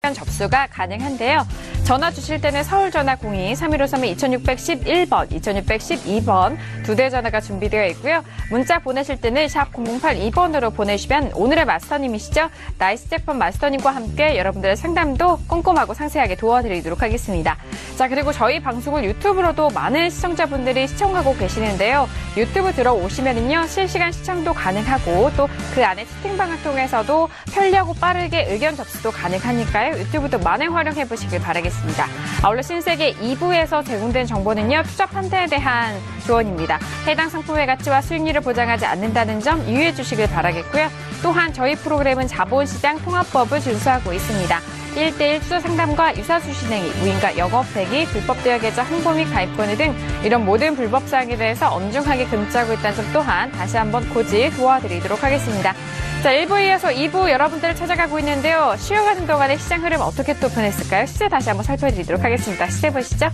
실시간 접수가 가능한데요. 전화 주실 때는 서울 전화 02-3153-2611번, 2612번 두 대 전화가 준비되어 있고요. 문자 보내실 때는 샵 0082번으로 보내주시면 오늘의 마스터님이시죠. 나이스 잭팟 마스터님과 함께 여러분들의 상담도 꼼꼼하고 상세하게 도와드리도록 하겠습니다. 자, 그리고 저희 방송을 유튜브로도 많은 시청자분들이 시청하고 계시는데요. 유튜브 들어오시면은요, 실시간 시청도 가능하고 또 그 안에 채팅방을 통해서도 편리하고 빠르게 의견 접수도 가능하니까요. 유튜브도 많이 활용해 보시길 바라겠습니다. 아울러 신세계 2부에서 제공된 정보는요, 투자 판단에 대한 조언입니다. 해당 상품의 가치와 수익률을 보장하지 않는다는 점 유의해 주시길 바라겠고요. 또한 저희 프로그램은 자본시장 통합법을 준수하고 있습니다. 1대1 투자 상담과 유사수 실행위, 무인가 영업행위, 불법 대여 계좌 홍보 및 가입권유 등 이런 모든 불법 사항에 대해서 엄중하게 금지하고 있다는 점 또한 다시 한번 고지 도와드리도록 하겠습니다. 자, 1부에 이어서 2부 여러분들을 찾아가고 있는데요. 쉬어가는 동안에 시장 흐름 어떻게 또 변했을까요? 시세 다시 한번 살펴드리도록 하겠습니다. 시세 보시죠.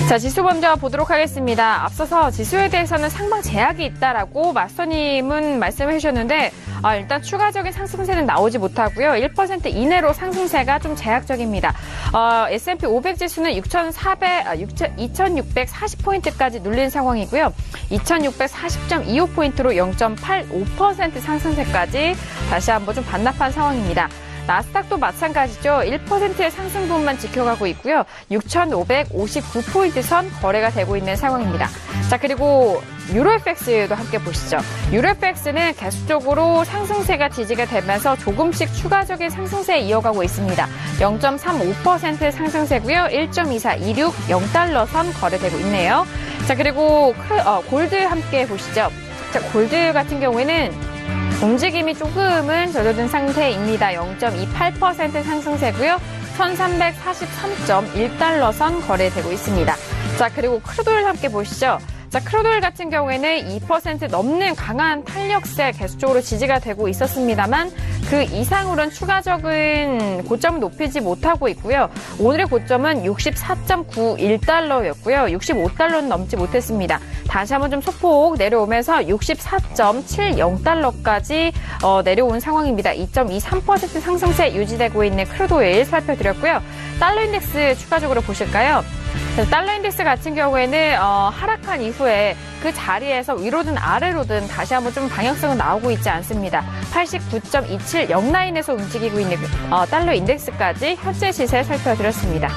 자, 지수 먼저 보도록 하겠습니다. 앞서서 지수에 대해서는 상방 제약이 있다라고 마스터님은 말씀해 주셨는데 일단 추가적인 상승세는 나오지 못하고요. 1% 이내로 상승세가 좀 제약적입니다. S&P 500 지수는 2640포인트까지 눌린 상황이고요. 2640.25포인트로 0.85% 상승세까지 다시 한번 좀 반납한 상황입니다. 나스닥도 마찬가지죠. 1%의 상승 부분만 지켜가고 있고요. 6,559포인트 선 거래가 되고 있는 상황입니다. 자, 그리고 유로FX도 함께 보시죠. 유로FX는 계속적으로 상승세가 지지가 되면서 조금씩 추가적인 상승세 이어가고 있습니다. 0.35% 상승세고요. 1.2426 0달러 선 거래되고 있네요. 자, 그리고 골드 함께 보시죠. 자, 골드 같은 경우에는 움직임이 조금은 저조된 상태입니다. 0.28% 상승세고요. 1343.1달러 선 거래되고 있습니다. 자, 그리고 크루드를 함께 보시죠. 자, 크루드오일 같은 경우에는 2% 넘는 강한 탄력세 계속적으로 지지가 되고 있었습니다만 그 이상으로는 추가적인 고점을 높이지 못하고 있고요. 오늘의 고점은 64.91달러였고요. 65달러는 넘지 못했습니다. 다시 한번 좀 소폭 내려오면서 64.70달러까지 내려온 상황입니다. 2.23% 상승세 유지되고 있는 크루드오일 살펴드렸고요. 달러 인덱스 추가적으로 보실까요? 달러 인덱스 같은 경우에는 하락한 이후에 그 자리에서 위로든 아래로든 다시 한번 좀 방향성은 나오고 있지 않습니다. 89.27 라인에서 움직이고 있는 달러 인덱스까지 현재 시세 살펴드렸습니다.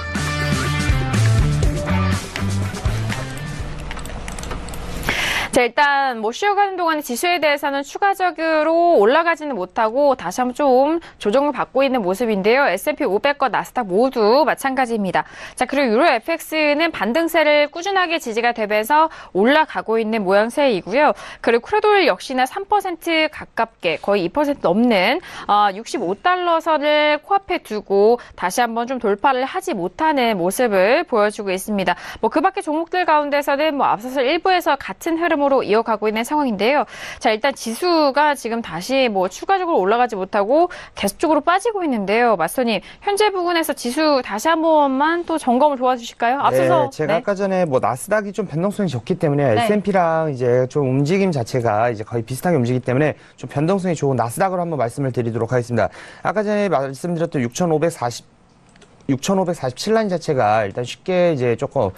자, 일단 쉬어가는 동안에 지수에 대해서는 추가적으로 올라가지는 못하고 다시 한번 좀 조정을 받고 있는 모습인데요. S&P 500과 나스닥 모두 마찬가지입니다. 자, 그리고 유로 FX는 반등세를 꾸준하게 지지가 되면서 올라가고 있는 모양새이고요. 그리고 크루드오일 역시나 3% 가깝게 거의 2% 넘는 65달러 선을 코앞에 두고 다시 한번 좀 돌파를 하지 못하는 모습을 보여주고 있습니다. 그 밖에 종목들 가운데서는 앞서서 일부에서 같은 흐름으로 이어가고 있는 상황인데요. 자, 일단 지수가 지금 다시 추가적으로 올라가지 못하고 계속적으로 빠지고 있는데요. 마스터님, 현재 부근에서 지수 다시 한 번만 또 점검을 도와주실까요? 앞서서 네, 제가 아까 전에 나스닥이 좀 변동성이 적기 때문에 네. S&P랑 이제 좀 움직임 자체가 이제 거의 비슷하게 움직이기 때문에 좀 변동성이 좋은 나스닥으로 한번 말씀을 드리도록 하겠습니다. 아까 전에 말씀드렸던 6,547 라인 자체가 일단 쉽게 이제 조금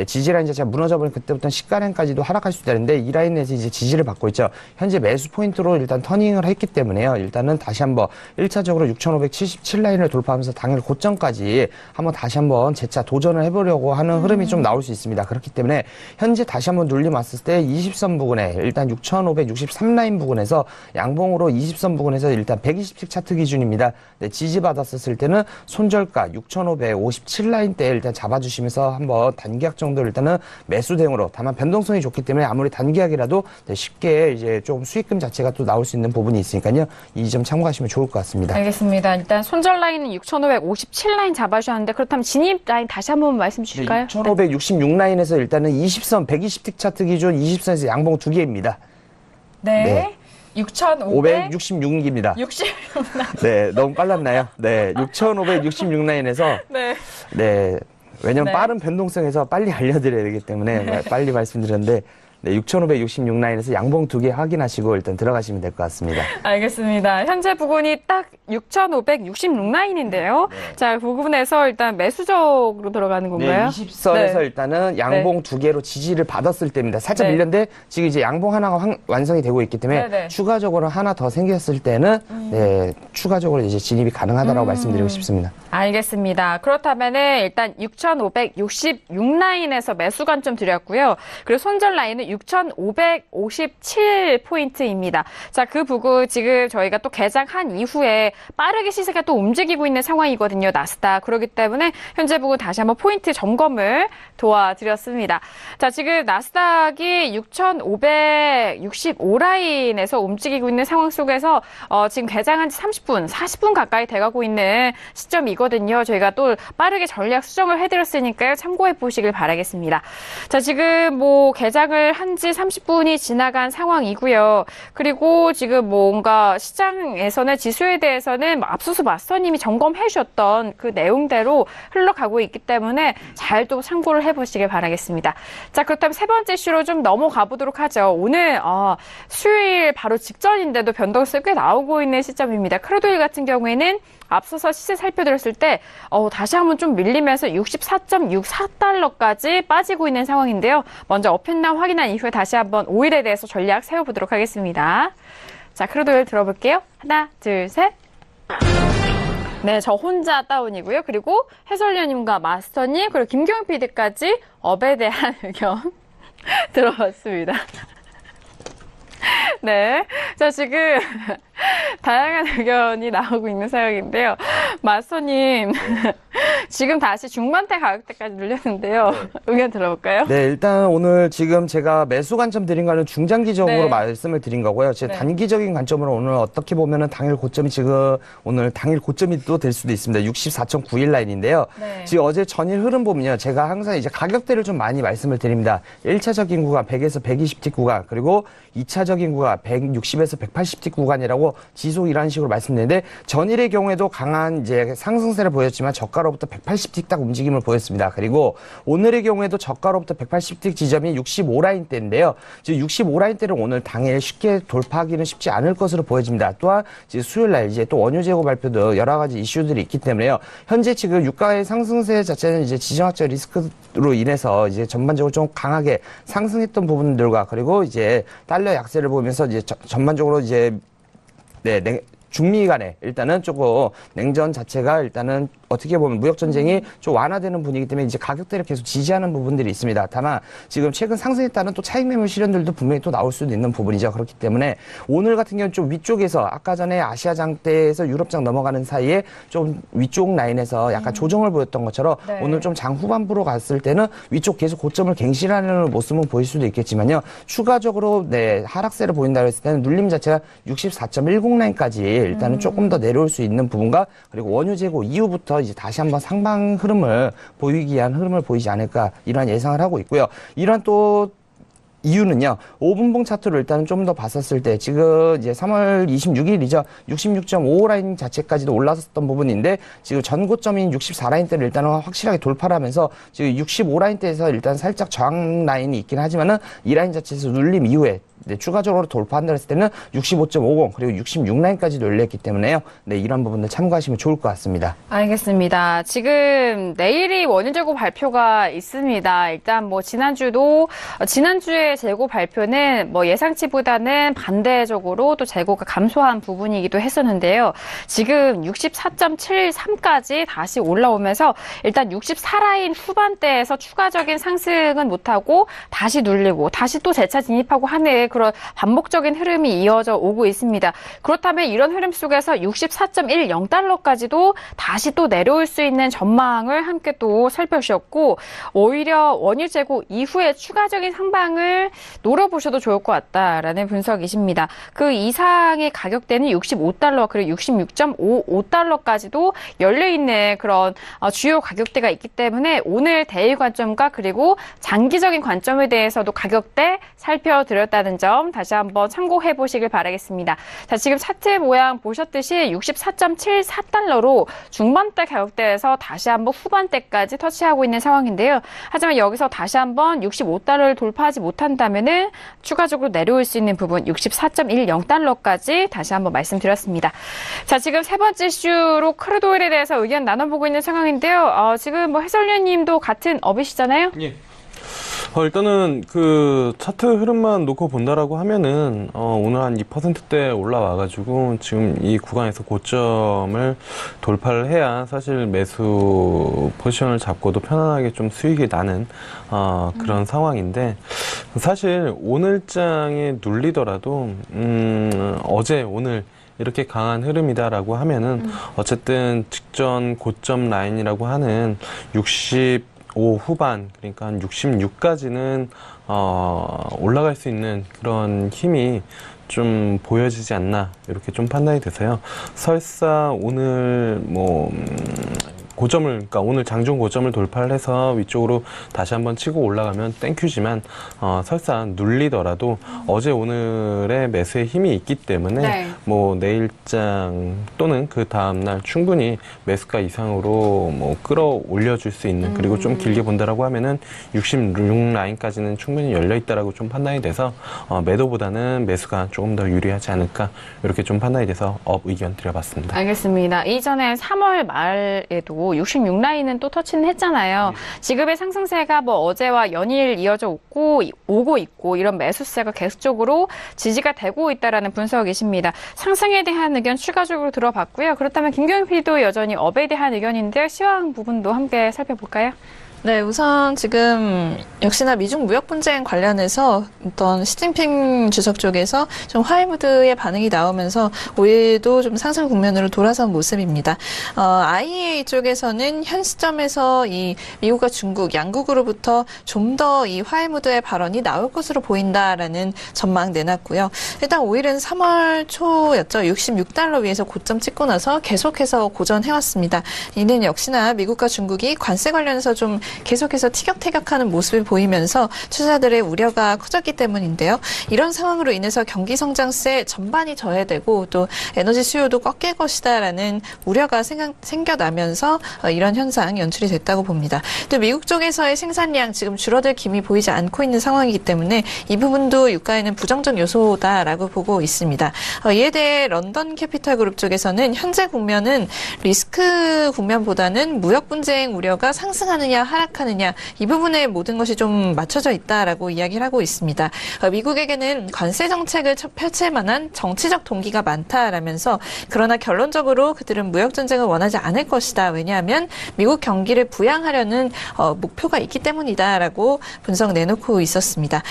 지지 라인 자체가 무너져버린 그때부터 시가랭까지도 하락할 수 있다는데 이 라인에서 이제 지지를 받고 있죠. 현재 매수 포인트로 일단 터닝을 했기 때문에요. 일단은 다시 한번 1차적으로 6,577 라인을 돌파하면서 당일 고점까지 한번 다시 한번 재차 도전을 해보려고 하는 흐름이 좀 나올 수 있습니다. 그렇기 때문에 현재 다시 한번 눌림 왔을 때 20선 부근에 일단 6,563 라인 부근에서 양봉으로 20선 부근에서 일단 120씩 차트 기준입니다. 지지 받았었을 때는 손절가 6,557 라인 때 일단 잡아주시면서 한번 단기약 정도 일단은 매수 대응으로, 다만 변동성이 좋기 때문에 아무리 단기약이라도 쉽게 이제 좀 수익금 자체가 또 나올 수 있는 부분이 있으니까요. 이 점 참고하시면 좋을 것 같습니다. 알겠습니다. 일단 손절 라인은 6,557 라인 잡아주셨는데 그렇다면 진입 라인 다시 한번 말씀 주실까요? 6,566 라인에서 일단은 20선 120틱 차트 기준 20선에서 양봉 2개입니다. 네. 6,566입니다. 66라인. 네, 너무 빨랐나요? 네, 6,566 라인에서 왜냐면 빠른 변동성에서 빨리 알려드려야 되기 때문에 빨리 말씀드렸는데 네, 6,566 라인에서 양봉 2개 확인하시고 일단 들어가시면 될 것 같습니다. 알겠습니다. 현재 부근이 딱 6,566 라인인데요. 자, 부근에서 일단 매수적으로 들어가는 건가요? 네, 20선에서 네. 일단은 양봉 2개로 지지를 받았을 때입니다. 살짝 네. 밀렸는데 지금 이제 양봉 하나가 완성이 되고 있기 때문에 네네. 추가적으로 하나 더 생겼을 때는 네, 추가적으로 이제 진입이 가능하다라고 말씀드리고 싶습니다. 알겠습니다. 그렇다면은 일단 6,566 라인에서 매수 관점 드렸고요. 그리고 손절 라인은 6,557포인트입니다. 자, 그 부근 지금 저희가 또 개장한 이후에 빠르게 시세가 또 움직이고 있는 상황이거든요. 나스닥. 그렇기 때문에 현재 부근 다시 한번 포인트 점검을 도와드렸습니다. 자, 지금 나스닥이 6,565 라인에서 움직이고 있는 상황 속에서 지금 개장한 지 30분, 40분 가까이 돼가고 있는 시점이거든요. 저희가 또 빠르게 전략 수정을 해드렸으니까요. 참고해 보시길 바라겠습니다. 자, 지금 뭐 개장을 한 지 30분이 지나간 상황이고요. 그리고 지금 뭔가 시장에서는 지수에 대해서는 앞서서 마스터님이 점검해 주셨던 그 내용대로 흘러가고 있기 때문에 잘 또 참고를 해보시길 바라겠습니다. 자, 그렇다면 세 번째 이슈로 좀 넘어가 보도록 하죠. 오늘 수요일 바로 직전인데도 변동수 꽤 나오고 있는 시점입니다. 크루드오일 같은 경우에는 앞서서 시세 살펴드렸을 때 다시 한번 좀 밀리면서 64.64달러까지 빠지고 있는 상황인데요. 먼저 업앤다운 확인한 이후에 다시 한번 오일에 대해서 전략 세워보도록 하겠습니다. 자, 크루드오일 들어볼게요. 하나, 둘, 셋. 네, 저 혼자 다운이고요. 그리고 해설위원님과 마스터님, 그리고 김경영 PD까지 업에 대한 의견 들어봤습니다. 네. 자, 지금 다양한 의견이 나오고 있는 상황인데요. 마스터님, 지금 다시 중반대 가격대까지 눌렸는데요. 의견 들어볼까요? 네, 일단 오늘 지금 제가 매수 관점 드린 거는 중장기적으로 네. 말씀을 드린 거고요. 제 네. 단기적인 관점으로 오늘 어떻게 보면은 당일 고점이 지금 오늘 당일 고점이 또 될 수도 있습니다. 64.91 라인인데요. 네. 지금 어제 전일 흐름 보면요. 제가 항상 이제 가격대를 좀 많이 말씀을 드립니다. 1차적인 구간 100에서 120틱 구간, 그리고 2차적인 구간 160에서 180틱 구간이라고 지속 이런 식으로 말씀드렸는데 전일의 경우에도 강한 이제 상승세를 보였지만 저가로부터 180틱 딱 움직임을 보였습니다. 그리고 오늘의 경우에도 저가로부터 180틱 지점이 65라인대인데요. 지금 65라인대를 오늘 당일 쉽게 돌파하기는 쉽지 않을 것으로 보여집니다. 또한 이제 수요일 날 이제 또 원유 재고 발표도 여러 가지 이슈들이 있기 때문에요. 현재 지금 유가의 상승세 자체는 이제 지정학적 리스크로 인해서 이제 전반적으로 좀 강하게 상승했던 부분들과 그리고 이제 달러 약세를 보면서 이제 전반적으로 이제 중미 간에 일단은 조금 냉전 자체가 일단은 어떻게 보면 무역 전쟁이 좀 완화되는 분위기 때문에 이제 가격대를 계속 지지하는 부분들이 있습니다. 다만 지금 최근 상승에 따른 또 차익 매물 실현들도 분명히 또 나올 수도 있는 부분이죠. 그렇기 때문에 오늘 같은 경우는 좀 위쪽에서 아까 전에 아시아장 때에서 유럽장 넘어가는 사이에 좀 위쪽 라인에서 약간 조정을 보였던 것처럼 네. 오늘 좀 장 후반부로 갔을 때는 위쪽 계속 고점을 갱신하는 모습은 보일 수도 있겠지만요. 추가적으로 하락세를 보인다고 했을 때는 눌림 자체가 64.10 라인까지 일단은 조금 더 내려올 수 있는 부분과 그리고 원유 재고 이후부터 이제 다시 한번 상방 흐름을 보이기 위한 흐름을 보이지 않을까 이러한 예상을 하고 있고요. 이런 또 이유는요. 5분봉 차트로 일단은 좀 더 봤었을 때 지금 이제 3월 26일이죠. 66.55 라인 자체까지도 올라섰던 부분인데 지금 전고점인 64라인대를 일단은 확실하게 돌파를 하면서 지금 65라인대에서 일단 살짝 저항 라인이 있긴 하지만은 이 라인 자체에서 눌림 이후에 추가적으로 돌파한다 했을 때는 65.50 그리고 66라인까지 열렸기 때문에요. 네, 이런 부분들 참고하시면 좋을 것 같습니다. 알겠습니다. 지금 내일이 원유 재고 발표가 있습니다. 일단 뭐 지난주에 재고 발표는 뭐 예상치보다는 반대적으로 또 재고가 감소한 부분이기도 했었는데요. 지금 64.73까지 다시 올라오면서 일단 64라인 후반대에서 추가적인 상승은 못하고 다시 눌리고 다시 또 재차 진입하고 하는 그런 반복적인 흐름이 이어져 오고 있습니다. 그렇다면 이런 흐름 속에서 64.10달러까지도 다시 또 내려올 수 있는 전망을 함께 또 살펴주셨고 오히려 원유 재고 이후에 추가적인 상방을 노려보셔도 좋을 것 같다라는 분석이십니다. 그 이상의 가격대는 65달러 그리고 66.55달러까지도 열려있는 그런 주요 가격대가 있기 때문에 오늘 대일 관점과 그리고 장기적인 관점에 대해서도 가격대 살펴드렸다는 있다는 점 다시 한번 참고해 보시길 바라겠습니다. 자, 지금 차트 모양 보셨듯이 64.74달러로 중반대 가격대에서 다시 한번 후반대까지 터치하고 있는 상황인데요. 하지만 여기서 다시 한번 65달러를 돌파하지 못한다면은 추가적으로 내려올 수 있는 부분 64.10달러까지 다시 한번 말씀드렸습니다. 자, 지금 세 번째 이슈로 크루드 오일에 대해서 의견 나눠보고 있는 상황인데요. 지금 뭐 해설위원님도 같은 업이시잖아요. 예. 일단은 그 차트 흐름만 놓고 본다라고 하면은 오늘 한 2%대 올라와가지고 지금 이 구간에서 고점을 돌파를 해야 사실 매수 포지션을 잡고도 편안하게 좀 수익이 나는 그런 상황인데 사실 오늘장에 눌리더라도 어제 오늘 이렇게 강한 흐름이다라고 하면은 어쨌든 직전 고점 라인이라고 하는 65 후반, 그러니까 한 66까지는 올라갈 수 있는 그런 힘이 좀 보여지지 않나 이렇게 좀 판단이 돼서요. 설사 오늘 고점을, 그러니까 오늘 장중 고점을 돌파를 해서 위쪽으로 다시 한번 치고 올라가면 땡큐지만 설사 눌리더라도 어제 오늘의 매수의 힘이 있기 때문에 네. 내일장 또는 그 다음날 충분히 매수가 이상으로 끌어올려 줄 수 있는, 그리고 좀 길게 본다라고 하면은 66 라인까지는 충분히 열려 있다라고 좀 판단이 돼서 매도보다는 매수가 조금 더 유리하지 않을까 이렇게 좀 판단이 돼서 업 의견 드려봤습니다. 알겠습니다. 이전에 3월 말에도 66 라인은 또 터치는 했잖아요. 지금의 상승세가 어제와 연일 이어져 오고 있고 이런 매수세가 계속적으로 지지가 되고 있다라는 분석이십니다. 상승에 대한 의견 추가적으로 들어봤고요. 그렇다면 김경희 PD도 여전히 업에 대한 의견인데 시황 부분도 함께 살펴볼까요? 네, 우선 지금 역시나 미중 무역 분쟁 관련해서 어떤 시진핑 주석 쪽에서 좀 화해 무드의 반응이 나오면서 오일도 좀 상승 국면으로 돌아선 모습입니다. IEA 쪽에서는 현 시점에서 이 미국과 중국 양국으로부터 좀 더 이 화해 무드의 발언이 나올 것으로 보인다라는 전망 내놨고요. 일단 오일은 3월 초였죠. 66달러 위에서 고점 찍고 나서 계속해서 고전해왔습니다. 이는 역시나 미국과 중국이 관세 관련해서 좀 계속해서 티격태격하는 모습을 보이면서 투자자들의 우려가 커졌기 때문인데요. 이런 상황으로 인해서 경기 성장세 전반이 저해되고 또 에너지 수요도 꺾일 것이다라는 우려가 생겨나면서 이런 현상 연출이 됐다고 봅니다. 또 미국 쪽에서의 생산량 지금 줄어들 기미 보이지 않고 있는 상황이기 때문에 이 부분도 유가에는 부정적 요소다라고 보고 있습니다. 이에 대해 런던 캐피털 그룹 쪽에서는 현재 국면은 리스크 국면보다는 무역 분쟁 우려가 상승하느냐 하락하느냐 이 부분에 모든 것이 좀 맞춰져 있다라고 이야기를 하고 있습니다. 미국에게는 관세 정책을 펼칠 만한 정치적 동기가 많다라면서 그러나 결론적으로 그들은 무역 전쟁을 원하지 않을 것이다. 왜냐하면 미국 경기를 부양하려는 목표가 있기 때문이다라고 분석 내놓고 있었습니다.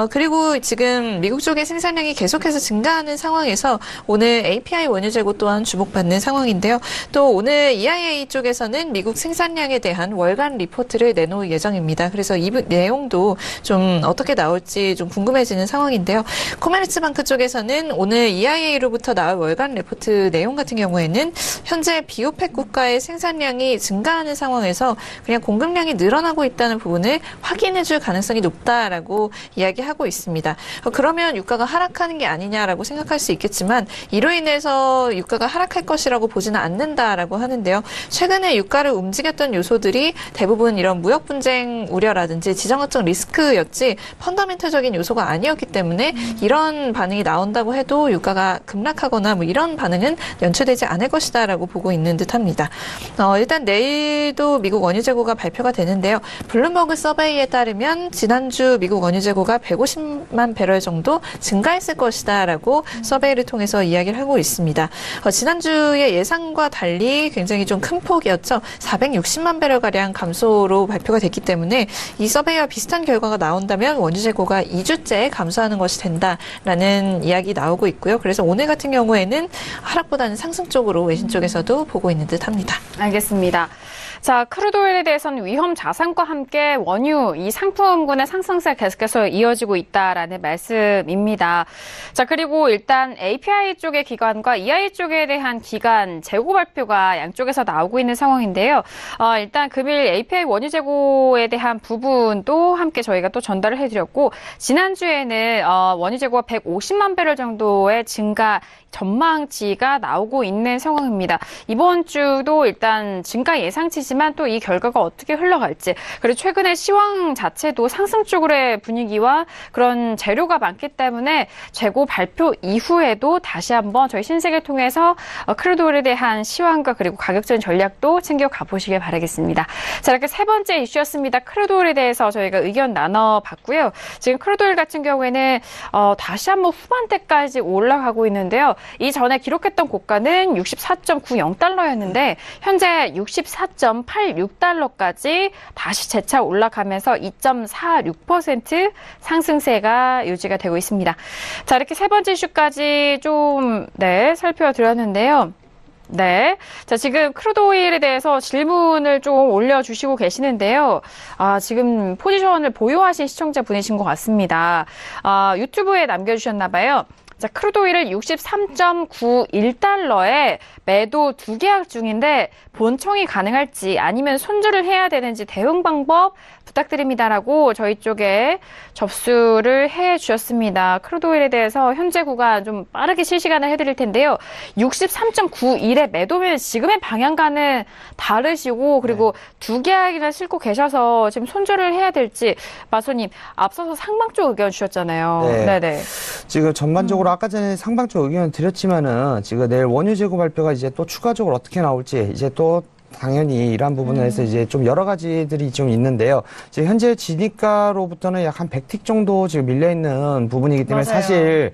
그리고 지금 미국 쪽의 생산량이 계속해서 증가하는 상황에서 오늘 API 원유 재고 또한 주목받는 상황인데요. 또 오늘 EIA 쪽에서는 미국 생산량에 대한 월간 리포트를 내놓을 예정입니다. 그래서 이 내용도 좀 어떻게 나올지 좀 궁금해지는 상황인데요. 코메르츠방크 쪽에서는 오늘 EIA로부터 나올 월간 리포트 내용 같은 경우에는 현재 비오펙 국가의 생산량이 증가하는 상황에서 그냥 공급량이 늘어나고 있다는 부분을 확인해 줄 가능성이 높다라고 이야기하고 있습니다. 그러면 유가가 하락하는 게 아니냐라고 생각할 수 있겠지만 이로 인해서 유가가 하락할 것이라고 보지는 않는다라고 하는데요. 최근에 유가를 움직였던 요소들이 대부분 이런 무역 분쟁 우려라든지 지정학적 리스크였지 펀더멘털적인 요소가 아니었기 때문에 이런 반응이 나온다고 해도 유가가 급락하거나 이런 반응은 연출되지 않을 것이다라고 보고 있는 듯합니다. 일단 내일도 미국 원유 재고가 발표가 되는데요. 블룸버그 서베이에 따르면 지난주 미국 원유 재고가 150만 배럴 정도 증가했을 것이다라고 서베이를 통해서 이야기를 하고 있습니다. 지난주의 예상과 달리 굉장히 좀 큰 폭이었죠. 460만 배럴가량 감소로 발표가 됐기 때문에 이 서베이와 비슷한 결과가 나온다면 원유 재고가 2주째 감소하는 것이 된다라는 이야기 나오고 있고요. 그래서 오늘 같은 경우에는 하락보다는 상승 쪽으로 외신 쪽에서도 보고 있는 듯합니다. 알겠습니다. 자, 크루드 오일에 대해서는 위험 자산과 함께 원유, 이 상품군의 상승세 계속해서 이어지고 있다라는 말씀입니다. 자, 그리고 일단 API 쪽의 기관과 EIA 쪽에 대한 기간 재고 발표가 양쪽에서 나오고 있는 상황인데요. 일단 금일 API 원유 원유재고에 대한 부분도 함께 저희가 또 전달을 해드렸고, 지난주에는 원유재고가 150만 배럴 정도의 증가 전망치가 나오고 있는 상황입니다. 이번 주도 일단 증가 예상치지만 또 이 결과가 어떻게 흘러갈지, 그리고 최근에 시황 자체도 상승 쪽으로의 분위기와 그런 재료가 많기 때문에 재고 발표 이후에도 다시 한번 저희 신세계를 통해서 크루드 오일에 대한 시황과 그리고 가격적인 전략도 챙겨가 보시길 바라겠습니다. 자, 이렇게 세 번째 이슈였습니다. 크루드 오일에 대해서 저희가 의견 나눠봤고요. 지금 크루드 오일 같은 경우에는 다시 한번 후반대까지 올라가고 있는데요. 이전에 기록했던 고가는 64.90달러였는데 현재 64.86달러까지 다시 재차 올라가면서 2.46% 상승세가 유지가 되고 있습니다. 자, 이렇게 세 번째 이슈까지 좀 살펴드렸는데요. 네. 자, 지금 크루드 오일에 대해서 질문을 좀 올려주시고 계시는데요. 지금 포지션을 보유하신 시청자분이신 것 같습니다. 유튜브에 남겨주셨나봐요. 자, 크루드 오일을 63.91달러에 매도 2계약 중인데 본청이 가능할지 아니면 손절을 해야 되는지 대응 방법 부탁드립니다라고 저희 쪽에 접수를 해 주셨습니다. 크루드 오일에 대해서 현재 구간 좀 빠르게 실시간을 해드릴 텐데요. 63.91에 매도면 지금의 방향과는 다르시고 그리고 2계약이나 싣고 계셔서 지금 손절을 해야 될지 마소님 앞서서 상방 쪽 의견 주셨잖아요. 네. 네네. 지금 전반적으로 아까 전에 상방적 의견을 드렸지만은 지금 내일 원유 재고 발표가 이제 또 추가적으로 어떻게 나올지 이제 또 당연히 이러한 부분에서 이제 좀 여러 가지들이 좀 있는데요. 지금 현재 진입가로부터는 약 한 100틱 정도 지금 밀려 있는 부분이기 때문에 맞아요. 사실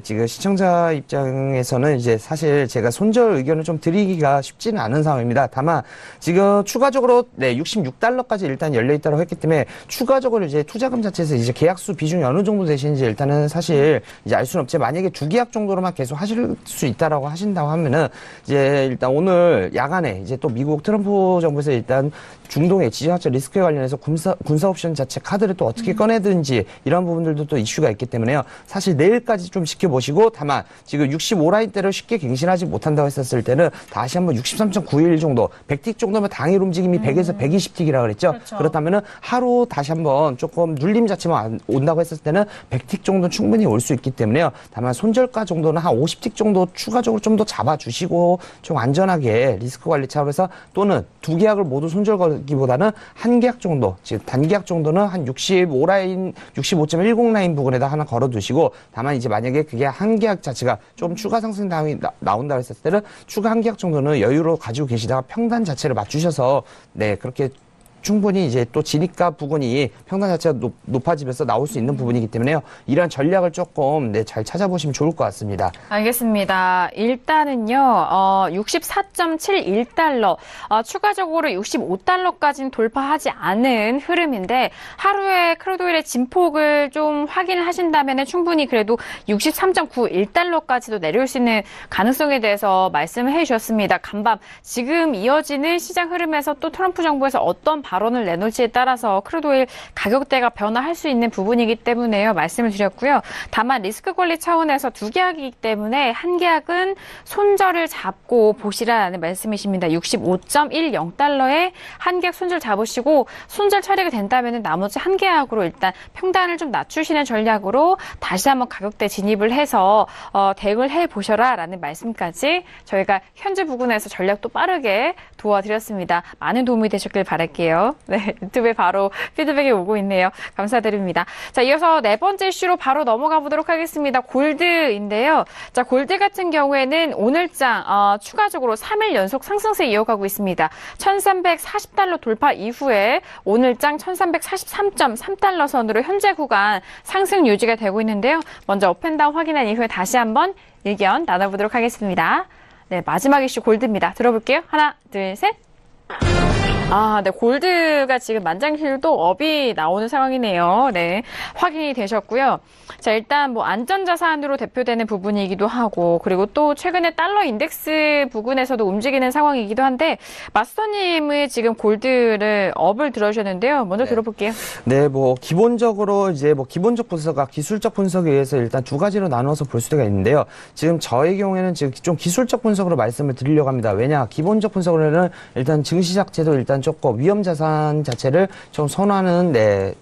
지금 시청자 입장에서는 이제 사실 제가 손절 의견을 좀 드리기가 쉽지는 않은 상황입니다. 다만 지금 추가적으로 66달러까지 일단 열려 있다고 했기 때문에 추가적으로 이제 투자금 자체에서 이제 계약수 비중이 어느 정도 되시는지 일단은 사실 이제 알 수는 없지만 만약에 2계약 정도로만 계속 하실 수 있다라고 하신다고 하면은 이제 일단 오늘 야간에 이제 또 미국 트럼프 정부에서 일단 중동의 지정학적 리스크에 관련해서 군사 옵션 자체 카드를 또 어떻게 꺼내든지 이런 부분들도 또 이슈가 있기 때문에요. 사실 내일까지 좀 지켜보시고 다만 지금 65라인대를 쉽게 갱신하지 못한다고 했었을 때는 다시 한번 63.91 정도 100틱 정도면 당일 움직임이 100에서 120틱이라고 그랬죠. 그렇죠. 그렇다면은 하루 다시 한번 조금 눌림 자체만 온다고 했을 때는 100틱 정도는 충분히 올 수 있기 때문에요. 다만 손절가 정도는 한 50틱 정도 추가적으로 좀 더 잡아주시고 좀 안전하게 리스크 관리 차원에서 또는 2계약을 모두 손절 기보다는 한 계약 정도, 지금 단계약 정도는 한 65라인, 65.10 라인 부분에다 하나 걸어두시고, 다만 이제 만약에 그게 한 계약 자체가 좀 추가 상승 나온다고 했을 때는 추가 한 계약 정도는 여유로 가지고 계시다가 평단 자체를 맞추셔서, 그렇게 충분히 이제 또 진입가 부분이 평단 자체가 높아지면서 나올 수 있는 부분이기 때문에요. 이러한 전략을 조금 잘 찾아보시면 좋을 것 같습니다. 알겠습니다. 일단은요, 64.71달러, 추가적으로 65달러까지는 돌파하지 않은 흐름인데, 하루에 크루드 오일의 진폭을 좀 확인을 하신다면 충분히 그래도 63.91달러까지도 내려올 수 있는 가능성에 대해서 말씀을 해 주셨습니다. 간밤, 지금 이어지는 시장 흐름에서 또 트럼프 정부에서 어떤 발언을 내놓을지에 따라서 크루드 오일 가격대가 변화할 수 있는 부분이기 때문에요. 말씀을 드렸고요. 다만 리스크 관리 차원에서 2계약이기 때문에 한 계약은 손절을 잡고 보시라는 말씀이십니다. 65.10달러에 한 계약 손절 잡으시고 손절 처리가 된다면 나머지 한 계약으로 일단 평단을 좀 낮추시는 전략으로 다시 한번 가격대 진입을 해서 대응을 해보셔라라는 말씀까지 저희가 현재 부근에서 전략도 빠르게 도와드렸습니다. 많은 도움이 되셨길 바랄게요. 네, 유튜브에 바로 피드백이 오고 있네요. 감사드립니다. 자, 이어서 네 번째 이슈로 바로 넘어가 보도록 하겠습니다. 골드인데요. 자, 골드 같은 경우에는 오늘장 추가적으로 3일 연속 상승세 이어가고 있습니다. 1340달러 돌파 이후에 오늘장 1343.3달러 선으로 현재 구간 상승 유지가 되고 있는데요. 먼저 업앤다운 확인한 이후에 다시 한번 의견 나눠보도록 하겠습니다. 네, 마지막 이슈 골드입니다. 들어볼게요. 하나, 둘, 셋. 네, 골드가 지금 만장일도 업이 나오는 상황이네요. 네, 확인이 되셨고요. 자, 일단 뭐 안전자산으로 대표되는 부분이기도 하고, 그리고 또 최근에 달러 인덱스 부근에서도 움직이는 상황이기도 한데, 마스터님의 지금 골드를 업을 들어주셨는데요. 먼저 들어볼게요. 네, 뭐 기본적으로 이제 뭐 기본적 분석과 기술적 분석에 의해서 일단 두 가지로 나눠서 볼 수가 있는데요. 지금 저의 경우에는 지금 좀 기술적 분석으로 말씀을 드리려고 합니다. 왜냐, 기본적 분석으로는 일단 증시 자체도 일단 일단 조금 위험 자산 자체를 좀 선호하는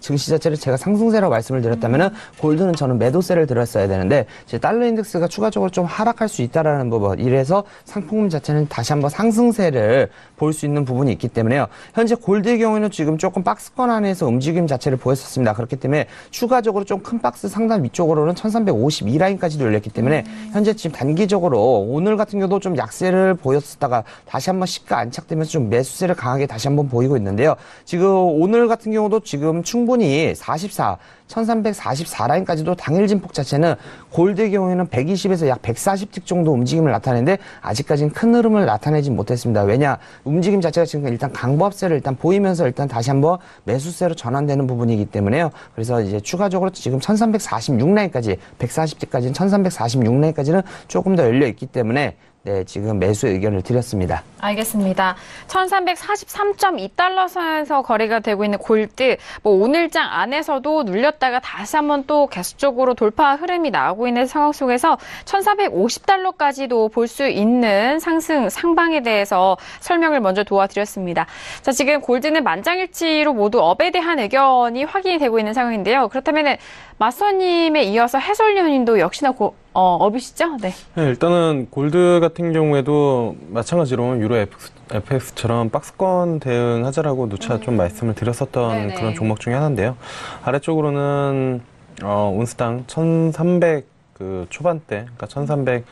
증시 자체를 제가 상승세라고 말씀을 드렸다면은 골드는 저는 매도세를 들었어야 되는데 이제 달러 인덱스가 추가적으로 좀 하락할 수 있다라는 부분, 이래서 상품금 자체는 다시 한번 상승세를 볼 수 있는 부분이 있기 때문에요. 현재 골드의 경우에는 지금 조금 박스권 안에서 움직임 자체를 보였었습니다. 그렇기 때문에 추가적으로 좀 큰 박스 상단 위쪽으로는 1352 라인까지도 열렸기 때문에 현재 지금 단기적으로 오늘 같은 경우도 좀 약세를 보였다가 다시 한번 시가 안착되면서 좀 매수세를 강하게 다시 한번 보이고 있는데요. 지금 오늘 같은 경우도 지금 충분히 1344 라인까지도 당일 진폭 자체는 골드의 경우에는 120에서 약 140틱 정도 움직임을 나타내는데 아직까지는 큰 흐름을 나타내지 못했습니다. 왜냐? 움직임 자체가 지금 일단 강보합세를 일단 보이면서 일단 다시 한번 매수세로 전환되는 부분이기 때문에요. 그래서 이제 추가적으로 지금 1346 라인까지 140틱까지는 1346 라인까지는 조금 더 열려 있기 때문에 지금 매수 의견을 드렸습니다. 알겠습니다. 1343.2달러 선에서 거래가 되고 있는 골드, 오늘장 안에서도 눌렸다가 다시 한번 또 계속적으로 돌파 흐름이 나오고 있는 상황 속에서 1450달러까지도 볼 수 있는 상방에 대해서 설명을 먼저 도와드렸습니다. 자, 지금 골드는 만장일치로 모두 업에 대한 의견이 확인이 되고 있는 상황인데요. 그렇다면 마스터님에 이어서 해설위원님도 역시나 업이시죠? 네. 네, 일단은 골드 같은 경우에도 마찬가지로 유로 FX처럼 박스권 대응하자라고 누차 좀 말씀을 드렸었던 네네. 그런 종목 중에 하나인데요. 아래쪽으로는 온스당 1300 초반대, 그러니까 1300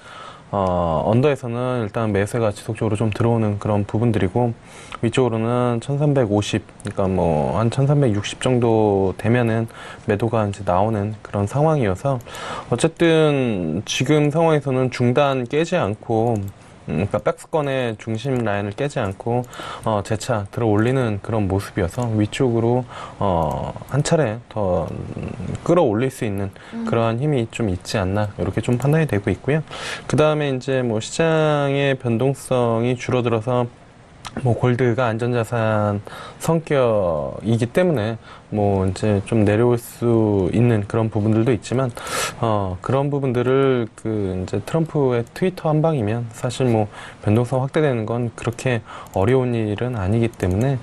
언더에서는 일단 매수가 지속적으로 좀 들어오는 그런 부분들이고, 위쪽으로는 1350, 그러니까 한 1360 정도 되면은 매도가 이제 나오는 그런 상황이어서, 어쨌든 지금 상황에서는 중단 깨지 않고, 그러니까 백스권의 중심 라인을 깨지 않고 재차 들어 올리는 그런 모습이어서 위쪽으로 한 차례 더 끌어올릴 수 있는 그러한 힘이 좀 있지 않나, 이렇게 좀 판단이 되고 있고요. 그 다음에 이제 시장의 변동성이 줄어들어서 골드가 안전자산 성격이기 때문에 이제 좀 내려올 수 있는 그런 부분들도 있지만, 그런 부분들을 이제 트럼프의 트위터 한 방이면 사실 변동성 확대되는 건 그렇게 어려운 일은 아니기 때문에,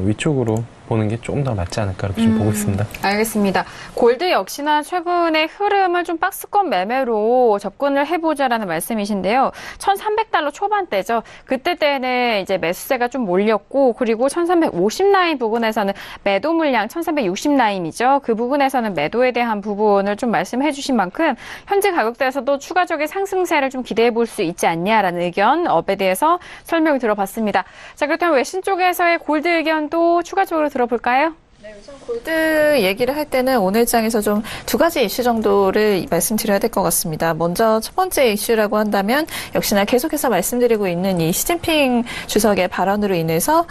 위쪽으로 보는 게 조금 더 맞지 않을까, 이렇게 좀 보고 있습니다. 알겠습니다. 골드 역시나 최근의 흐름을 좀 박스권 매매로 접근을 해보자라는 말씀이신데요. 1300달러 초반대죠. 그때는 이제 매수세가 좀 몰렸고, 그리고 1350 라인 부분에서는 매도 물량 1360 라인이죠. 그 부분에서는 매도에 대한 부분을 좀 말씀해 주신 만큼 현재 가격대에서도 추가적인 상승세를 좀 기대해 볼 수 있지 않냐라는 의견, 업에 대해서 설명을 들어봤습니다. 자, 그렇다면 외신 쪽에서의 골드 의견도 추가적으로 들어볼까요? 네, 우선 골드 얘기를 할 때는 오늘장에서 좀 두 가지 이슈 정도를 말씀드려야 될 것 같습니다. 먼저 첫 번째 이슈라고 한다면 역시나 계속해서 말씀드리고 있는 이 시진핑 주석의 발언으로 인해서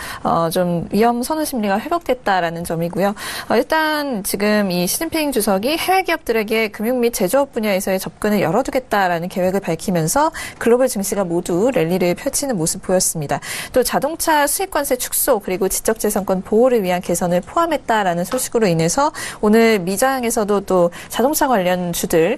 좀 위험 선호 심리가 회복됐다라는 점이고요. 일단 지금 이 시진핑 주석이 해외 기업들에게 금융 및 제조업 분야에서의 접근을 열어두겠다라는 계획을 밝히면서 글로벌 증시가 모두 랠리를 펼치는 모습 보였습니다. 또 자동차 수입관세 축소, 그리고 지적재산권 보호를 위한 개선을 포함했다라는 소식으로 인해서 오늘 미장에서도 또 자동차 관련 주들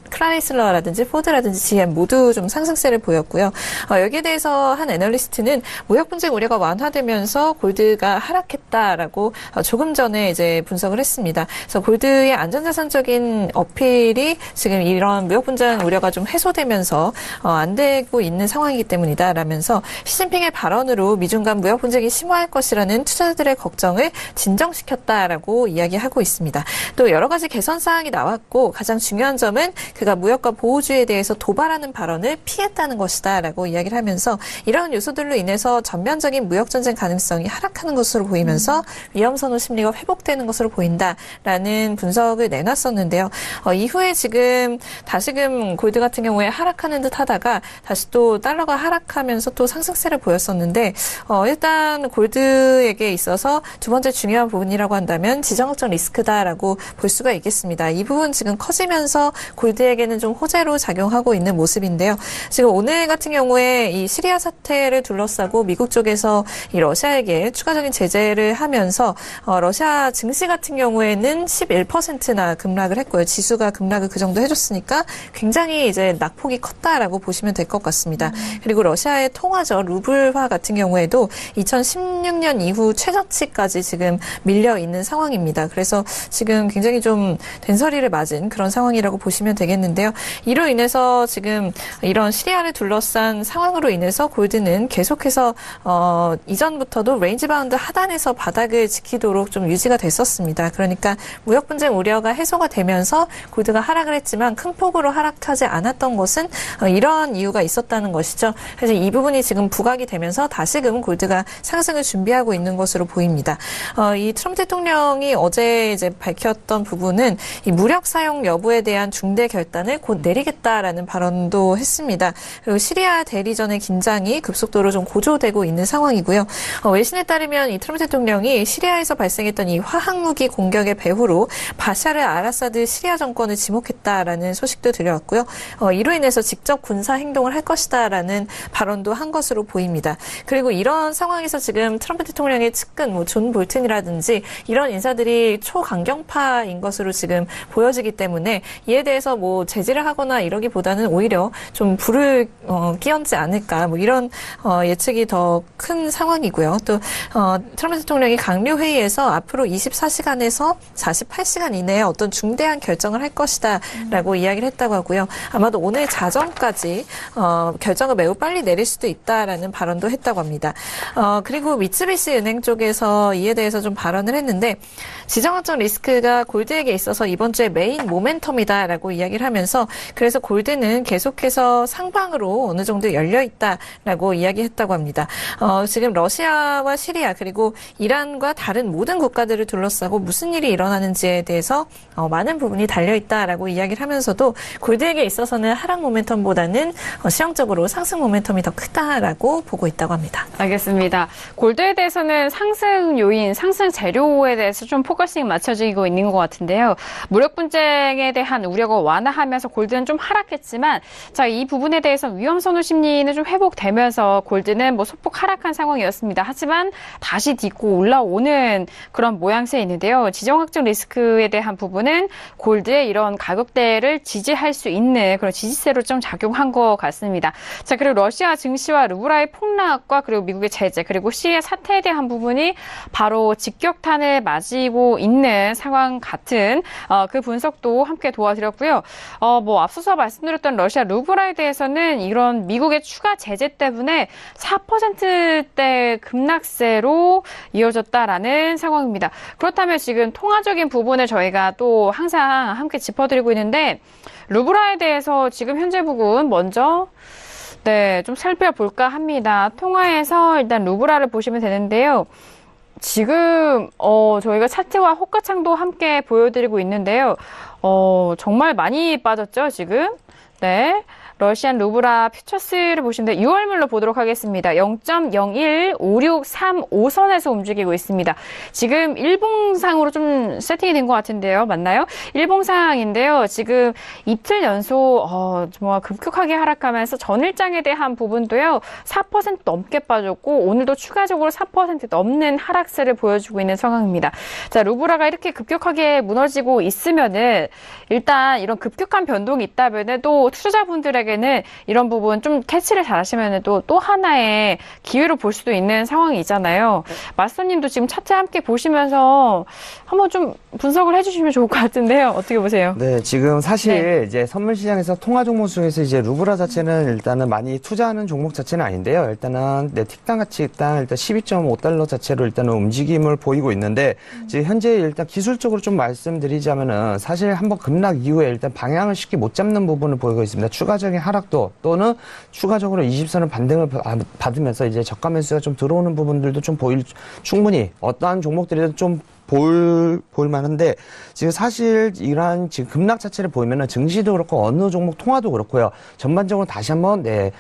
크라이슬러라든지 포드라든지 GM 모두 좀 상승세를 보였고요. 여기에 대해서 한 애널리스트는 무역 분쟁 우려가 완화되면서 골드가 하락했다라고 조금 전에 이제 분석을 했습니다. 그래서 골드의 안전자산적인 어필이 지금 이런 무역 분쟁 우려가 좀 해소되면서 안 되고 있는 상황이기 때문이다라면서 시진핑의 발언으로 미중 간 무역 분쟁이 심화할 것이라는 투자자들의 걱정을 진정시켰다라고 이야기하고 있습니다. 또 여러 가지 개선 사항이 나왔고 가장 중요한 점은 그가 무역과 보호주의에 대해서 도발하는 발언을 피했다는 것이다라고 이야기를 하면서 이러한 요소들로 인해서 전면적인 무역 전쟁 가능성이 하락하는 것으로 보이면서 위험 선호 심리가 회복되는 것으로 보인다라는 분석을 내놨었는데요. 이후에 지금 다시금 골드 같은 경우에 하락하는 듯 하다가 다시 또 달러가 하락하면서 또 상승세를 보였었는데 일단 골드에게 있어서 두 번째 중요한 부분이라고 한다면 지정학적 리스크다라고 볼 수가 있겠습니다. 이 부분 지금 커지면서 골드에게는 좀 호재로 작용하고 있는 모습인데요. 지금 오늘 같은 경우에 이 시리아 사태를 둘러싸고 미국 쪽에서 이 러시아에게 추가적인 제재를 하면서 러시아 증시 같은 경우에는 11%나 급락을 했고요. 지수가 급락을 그 정도 해줬으니까 굉장히 이제 낙폭이 컸다라고 보시면 될 것 같습니다. 그리고 러시아의 통화죠. 루블화 같은 경우에도 2016년 이후 최저치까지 지금 밀려 있는 상황입니다. 그래서 지금 굉장히 좀 된서리를 맞은 그런 상황이라고 보시면 되겠는데요. 이로 인해서 지금 이런 시리아를 둘러싼 상황으로 인해서 골드는 계속해서 이전부터도 레인지 바운드 하단에서 바닥을 지키도록 좀 유지가 됐었습니다. 그러니까 무역 분쟁 우려가 해소가 되면서 골드가 하락을 했지만 큰 폭으로 하락하지 않았던 것은 이런 이유가 있었다는 것이죠. 그래서 이 부분이 지금 부각이 되면서 다시금 골드가 상승을 준비하고 있는 것으로 보입니다. 이 트럼프 대통령이 어제 이제 밝혔던 부분은 이 무력 사용 여부에 대한 중대 결단을 곧 내리겠다라는 발언도 했습니다. 그리고 시리아 대리전의 긴장이 급속도로 좀 고조되고 있는 상황이고요. 외신에 따르면 이 트럼프 대통령이 시리아에서 발생했던 이 화학무기 공격의 배후로 바샤르 알아사드 시리아 정권을 지목했다라는 소식도 들려왔고요. 이로 인해서 직접 군사 행동을 할 것이다라는 발언도 한 것으로 보입니다. 그리고 이런 상황에서 지금 트럼프 대통령의 측근, 뭐 존 볼튼이라든지 이런 인사들이 초강경파인 것으로 지금 보여지기 때문에 이에 대해서 뭐 제지를 하거나 이러기보다는 오히려 좀 불을 끼얹지 않을까, 뭐 이런 예측이 더 큰 상황이고요. 또 트럼프 대통령이 강요 회의에서 앞으로 24시간에서 48시간 이내에 어떤 중대한 결정을 할 것이다라고 이야기를 했다고 하고요. 아마도 오늘 자정까지 결정을 매우 빨리 내릴 수도 있다라는 발언도 했다고 합니다. 그리고 미쓰비시 은행 쪽에서 이에 대해서 좀 발언을 했는데 지정학적 리스크가 골드에게 있어서 이번 주에 메인 모멘텀이다라고 이야기를 하면서 그래서 골드는 계속해서 상방으로 어느 정도 열려 있다라고 이야기했다고 합니다. 지금 러시아와 시리아 그리고 이란과 다른 모든 국가들을 둘러싸고 무슨 일이 일어나는지에 대해서 많은 부분이 달려 있다라고 이야기를 하면서도 골드에게 있어서는 하락 모멘텀보다는 실용적으로 상승 모멘텀이 더 크다라고 보고 있다고 합니다. 알겠습니다. 골드에 대해서는 상승 요인, 상승 재료에 대해서 좀 포커싱이 맞춰지고 있는 것 같은데요. 무력 분쟁에 대한 우려가 완화하면서 골드는 좀 하락했지만 자, 이 부분에 대해서 위험 선호 심리는 좀 회복되면서 골드는 뭐 소폭 하락한 상황이었습니다. 하지만 다시 딛고 올라오는 그런 모양새에 있는데요. 지정학적 리스크에 대한 부분은 골드의 이런 가격대를 지지할 수 있는 그런 지지세로 좀 작용한 것 같습니다. 자, 그리고 러시아 증시와 루블화의 폭락과 그리고 미국의 제재 그리고 시리아 사태에 대한 부분이 바로 직격탄을 맞이고 있는 상황 같은 그 분석도 함께 도와드렸고요. 뭐 앞서서 말씀드렸던 러시아 루블화에 대해서는 이런 미국의 추가 제재 때문에 4%대 급락세로 이어졌다라는 상황입니다. 그렇다면 지금 통화적인 부분을 저희가 또 항상 함께 짚어드리고 있는데 루블화에 대해서 지금 현재 부분 먼저 좀 살펴볼까 합니다. 통화에서 일단 루블화를 보시면 되는데요. 지금 저희가 차트와 호가창도 함께 보여드리고 있는데요. 정말 많이 빠졌죠, 지금? 네. 러시안 루블화 퓨처스를 보시면 6월물로 보도록 하겠습니다. 0.015635선에서 움직이고 있습니다. 지금 일봉상으로 좀 세팅이 된 것 같은데요. 맞나요? 일봉상인데요. 지금 이틀 연속 정말 급격하게 하락하면서 전일장에 대한 부분도요. 4% 넘게 빠졌고 오늘도 추가적으로 4% 넘는 하락세를 보여주고 있는 상황입니다. 자, 루블화가 이렇게 급격하게 무너지고 있으면은 일단 이런 급격한 변동이 있다면은 또 투자자분들에게 이런 부분 좀 캐치를 잘 하시면 또 하나의 기회로 볼 수도 있는 상황이잖아요. 마스터님도 지금 차트 함께 보시면서 한번 좀 분석을 해주시면 좋을 것 같은데요. 어떻게 보세요? 네, 지금 사실 이제 선물 시장에서 통화 종목 중에서 이제 루블화 자체는 일단은 많이 투자하는 종목 자체는 아닌데요. 일단은 틱당 가치 일단 12.5달러 자체로 일단은 움직임을 보이고 있는데 지금 현재 일단 기술적으로 좀 말씀드리자면은 사실 한번 급락 이후에 일단 방향을 쉽게 못 잡는 부분을 보이고 있습니다. 추가적인 하락도 또는 추가적으로 20선을 반등을 받으면서 이제 저가 매수가 좀 들어오는 부분들도 좀 충분히 어떠한 종목들이든 좀 볼 만한데 지금 사실 이러한 지금 급락 자체를 보이면은 증시도 그렇고 어느 종목 통화도 그렇고요. 전반적으로 다시 한번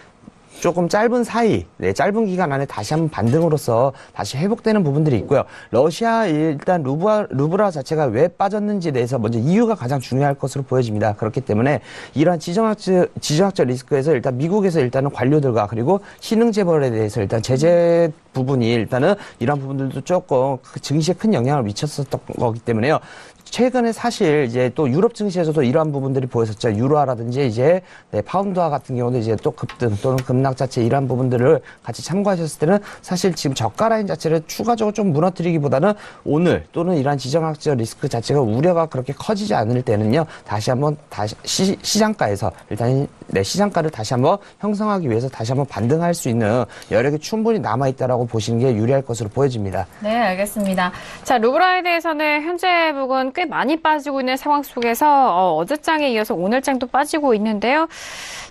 조금 짧은 사이, 짧은 기간 안에 다시 한번 반등으로서 다시 회복되는 부분들이 있고요. 러시아 일단 루브라 자체가 왜 빠졌는지에 대해서 먼저 이유가 가장 중요할 것으로 보여집니다. 그렇기 때문에 이러한 지정학적 리스크에서 일단 미국에서 일단은 관료들과 그리고 신흥재벌에 대해서 일단 제재 부분이 일단은 이런 부분들도 조금 증시에 큰 영향을 미쳤었던 거기 때문에요. 최근에 사실 이제 또 유럽 증시에서도 이러한 부분들이 보였었죠. 유로화라든지 이제 파운드화 같은 경우도 이제 또 급등 또는 급락 자체 이러한 부분들을 같이 참고하셨을 때는 사실 지금 저가 라인 자체를 추가적으로 좀 무너뜨리기보다는 오늘 또는 이러한 지정학적 리스크 자체가 우려가 그렇게 커지지 않을 때는요. 다시 한번 시장가에서 일단 시장가를 다시 한번 형성하기 위해서 다시 한번 반등할 수 있는 여력이 충분히 남아있다라고 보시는 게 유리할 것으로 보여집니다. 네, 알겠습니다. 자, 루브라에 대해서는 현재 부분 꽤 많이 빠지고 있는 상황 속에서 어제장에 이어서 오늘장도 빠지고 있는데요.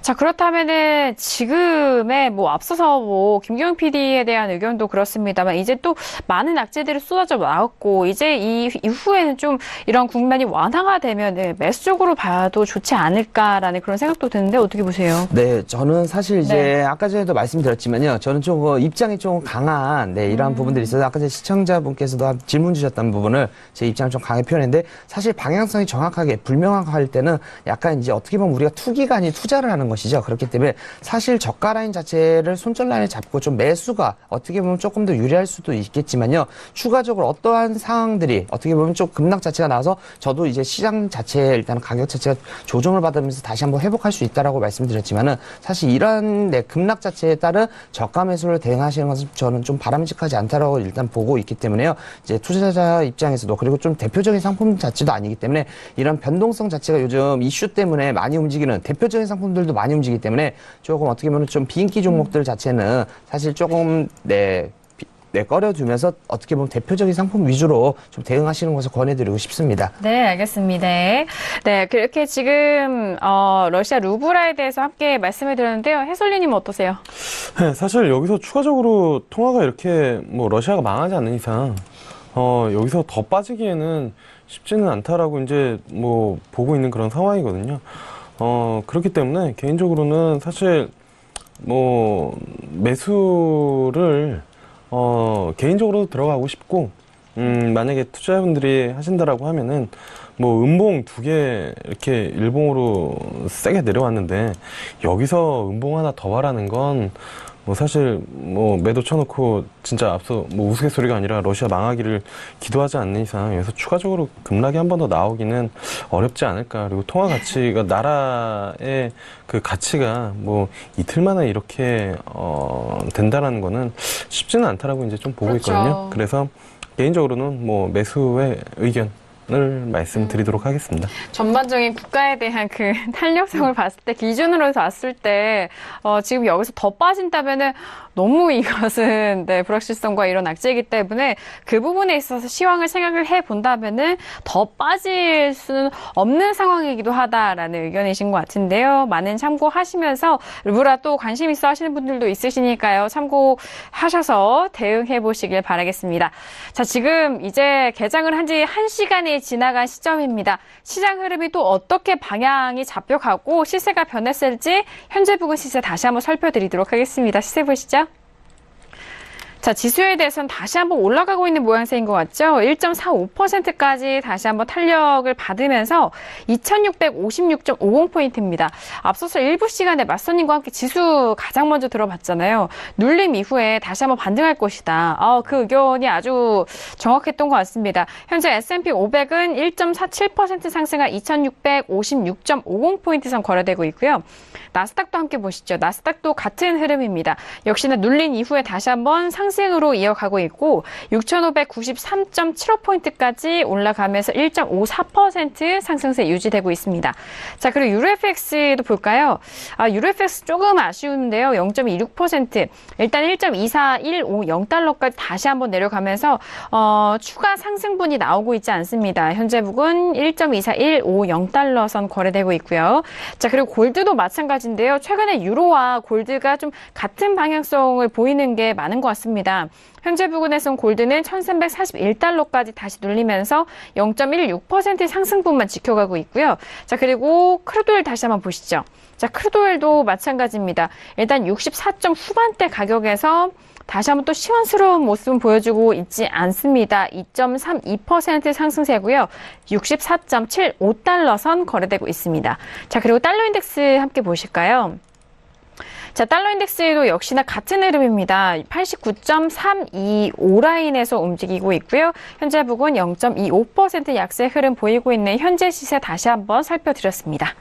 자, 그렇다면은 지금의 앞서서 김경영 PD에 대한 의견도 그렇습니다만 이제 또 많은 악재들이 쏟아져 나왔고 이제 이 이후에는 좀 이런 국면이 완화가 되면 매수적으로 봐도 좋지 않을까라는 그런 생각도 드는데 어떻게 보세요? 네, 저는 사실 이제 아까 전에도 말씀드렸지만요. 저는 좀 입장이 좀 강한 이러한 부분들이 있어서 아까 전에 시청자분께서도 질문 주셨던 부분을 제 입장을 좀 강하게 표현했는데 사실 방향성이 정확하게 불명확할 때는 약간 이제 어떻게 보면 우리가 투기가 아닌 투자를 하는 것이죠. 그렇기 때문에 사실 저가 라인 자체를 손절 라인에 잡고 좀 매수가 어떻게 보면 조금 더 유리할 수도 있겠지만요. 추가적으로 어떠한 상황들이 어떻게 보면 좀 급락 자체가 나와서 저도 이제 시장 자체에 일단 가격 자체가 조정을 받으면서 다시 한번 회복할 수 있다라고 말씀드렸지만은 사실 이러한 급락 자체에 따른 저가 매수를 대응하시는 것은 저는 좀 바람직하지 않다라고 일단 보고 있기 때문에요. 이제 투자자 입장에서도 그리고 좀 대표적인 상품 자체도 아니기 때문에 이런 변동성 자체가 요즘 이슈 때문에 많이 움직이는 대표적인 상품들도 많이 움직이기 때문에 조금 어떻게 보면 좀 비인기 종목들 자체는 사실 조금 꺼려두면서 어떻게 보면 대표적인 상품 위주로 좀 대응하시는 것을 권해드리고 싶습니다. 네, 알겠습니다. 네, 그렇게 지금 러시아 루브라에 대해서 함께 말씀을 드렸는데요. 해솔리님 어떠세요? 네, 사실 여기서 추가적으로 통화가 이렇게 러시아가 망하지 않는 이상 여기서 더 빠지기에는 쉽지는 않다라고 이제 보고 있는 그런 상황이거든요. 그렇기 때문에 개인적으로는 사실 매수를 개인적으로 들어가고 싶고, 만약에 투자자분들이 하신다라고 하면은, 음봉 2개 이렇게 일봉으로 세게 내려왔는데, 여기서 음봉 하나 더 바라는 건, 사실, 매도 쳐놓고, 진짜 앞서, 우스갯소리가 아니라 러시아 망하기를 기도하지 않는 이상, 여기서 추가적으로 급락이 한 번 더 나오기는 어렵지 않을까. 그리고 통화 가치가, 나라의 그 가치가 이틀 만에 이렇게, 된다라는 거는 쉽지는 않다라고 이제 좀 보고 그렇죠. 있거든요. 그래서, 개인적으로는 매수의 의견을 말씀드리도록 하겠습니다. 전반적인 국가에 대한 그 탄력성을 봤을 때, 기준으로 봤을 때, 지금 여기서 더 빠진다면은 너무 이것은 불확실성과 이런 악재이기 때문에 그 부분에 있어서 시황을 생각을 해 본다면은 더 빠질 수는 없는 상황이기도 하다라는 의견이신 것 같은데요. 많은 참고하시면서 루브라 또 관심 있어 하시는 분들도 있으시니까요. 참고하셔서 대응해 보시길 바라겠습니다. 자, 지금 이제 개장을 한 지 1시간이 지나간 시점입니다. 시장 흐름이 또 어떻게 방향이 잡혀가고 시세가 변했을지 현재 부근 시세 다시 한번 살펴드리도록 하겠습니다. 시세 보시죠. 자, 지수에 대해서는 다시 한번 올라가고 있는 모양새인 것 같죠? 1.45%까지 다시 한번 탄력을 받으면서 2656.50포인트입니다. 앞서서 일부 시간에 맞선님과 함께 지수 가장 먼저 들어봤잖아요. 눌림 이후에 다시 한번 반등할 것이다. 그 의견이 아주 정확했던 것 같습니다. 현재 S&P 500은 1.47% 상승한 2656.50포인트 선 거래되고 있고요. 나스닥도 함께 보시죠. 나스닥도 같은 흐름입니다. 역시나 눌린 이후에 다시 한번 상승으로 이어가고 있고 6,593.75포인트까지 올라가면서 1.54% 상승세 유지되고 있습니다. 자, 그리고 유로FX도 볼까요? 유로FX 조금 아쉬운데요. 0.26%. 일단 1.24150달러까지 다시 한번 내려가면서 추가 상승분이 나오고 있지 않습니다. 현재 부근 1.24150달러 선 거래되고 있고요. 자, 그리고 골드도 마찬가지인데요. 최근에 유로와 골드가 좀 같은 방향성을 보이는 게 많은 것 같습니다. 있습니다. 현재 부근에선 골드는 1341달러까지 다시 눌리면서 0.16% 상승분만 지켜가고 있고요. 자, 그리고 크루드오일 다시 한번 보시죠. 자, 크루드오일도 마찬가지입니다. 일단 64점 후반대 가격에서 다시 한번 또 시원스러운 모습은 보여주고 있지 않습니다. 2.32% 상승세고요. 64.75달러 선 거래되고 있습니다. 자, 그리고 달러 인덱스 함께 보실까요? 자, 달러 인덱스도 역시나 같은 흐름입니다. 89.325 라인에서 움직이고 있고요. 현재 부근 0.25% 약세 흐름 보이고 있는 현재 시세 다시 한번 살펴드렸습니다.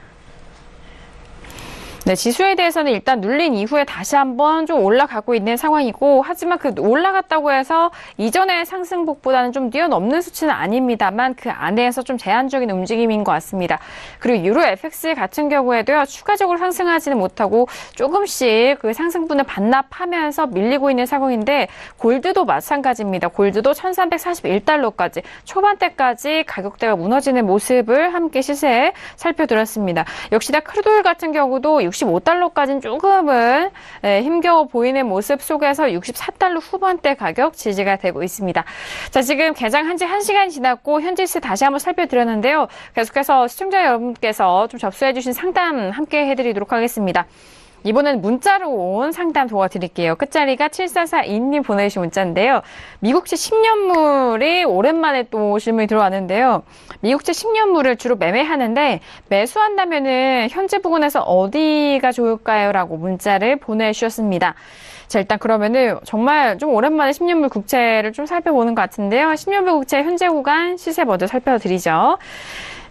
네, 지수에 대해서는 일단 눌린 이후에 다시 한번 좀 올라가고 있는 상황이고, 하지만 그 올라갔다고 해서 이전의 상승폭보다는 좀 뛰어넘는 수치는 아닙니다만 그 안에서 좀 제한적인 움직임인 것 같습니다. 그리고 유로 FX 같은 경우에도요, 추가적으로 상승하지는 못하고 조금씩 그 상승분을 반납하면서 밀리고 있는 상황인데, 골드도 마찬가지입니다. 골드도 1341달러까지 초반대까지 가격대가 무너지는 모습을 함께 시세에 살펴드렸습니다. 역시나 크루드오일 같은 경우도 65달러까지는 조금은 힘겨워 보이는 모습 속에서 64달러 후반대 가격 지지가 되고 있습니다. 자, 지금 개장한 지 1시간이 지났고 현재 시세 다시 한번 살펴드렸는데요. 계속해서 시청자 여러분께서 좀 접수해주신 상담 함께 해드리도록 하겠습니다. 이번엔 문자로 온 상담 도와드릴게요. 끝자리가 7442님 보내주신 문자인데요. 미국채 10년물이 오랜만에 또 질문이 들어왔는데요. 미국채 10년물을 주로 매매하는데 매수한다면은 현재 부근에서 어디가 좋을까요? 라고 문자를 보내주셨습니다. 자, 일단 그러면은 정말 좀 오랜만에 10년물 국채를 좀 살펴보는 것 같은데요. 10년물 국채 현재 구간 시세 먼저 살펴드리죠.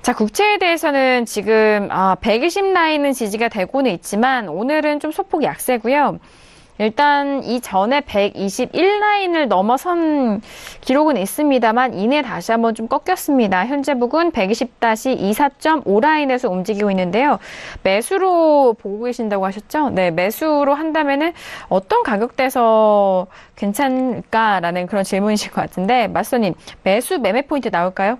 자, 국채에 대해서는 지금 120 라인은 지지가 되고는 있지만 오늘은 좀 소폭 약세고요. 일단 이전에 121 라인을 넘어선 기록은 있습니다만 이내 다시 한번 좀 꺾였습니다. 현재 부근 120-24.5 라인에서 움직이고 있는데요. 매수로 보고 계신다고 하셨죠? 네, 매수로 한다면은 어떤 가격대에서 괜찮을까라는 그런 질문이실 것 같은데, 마스터님 매수 매매 포인트 나올까요?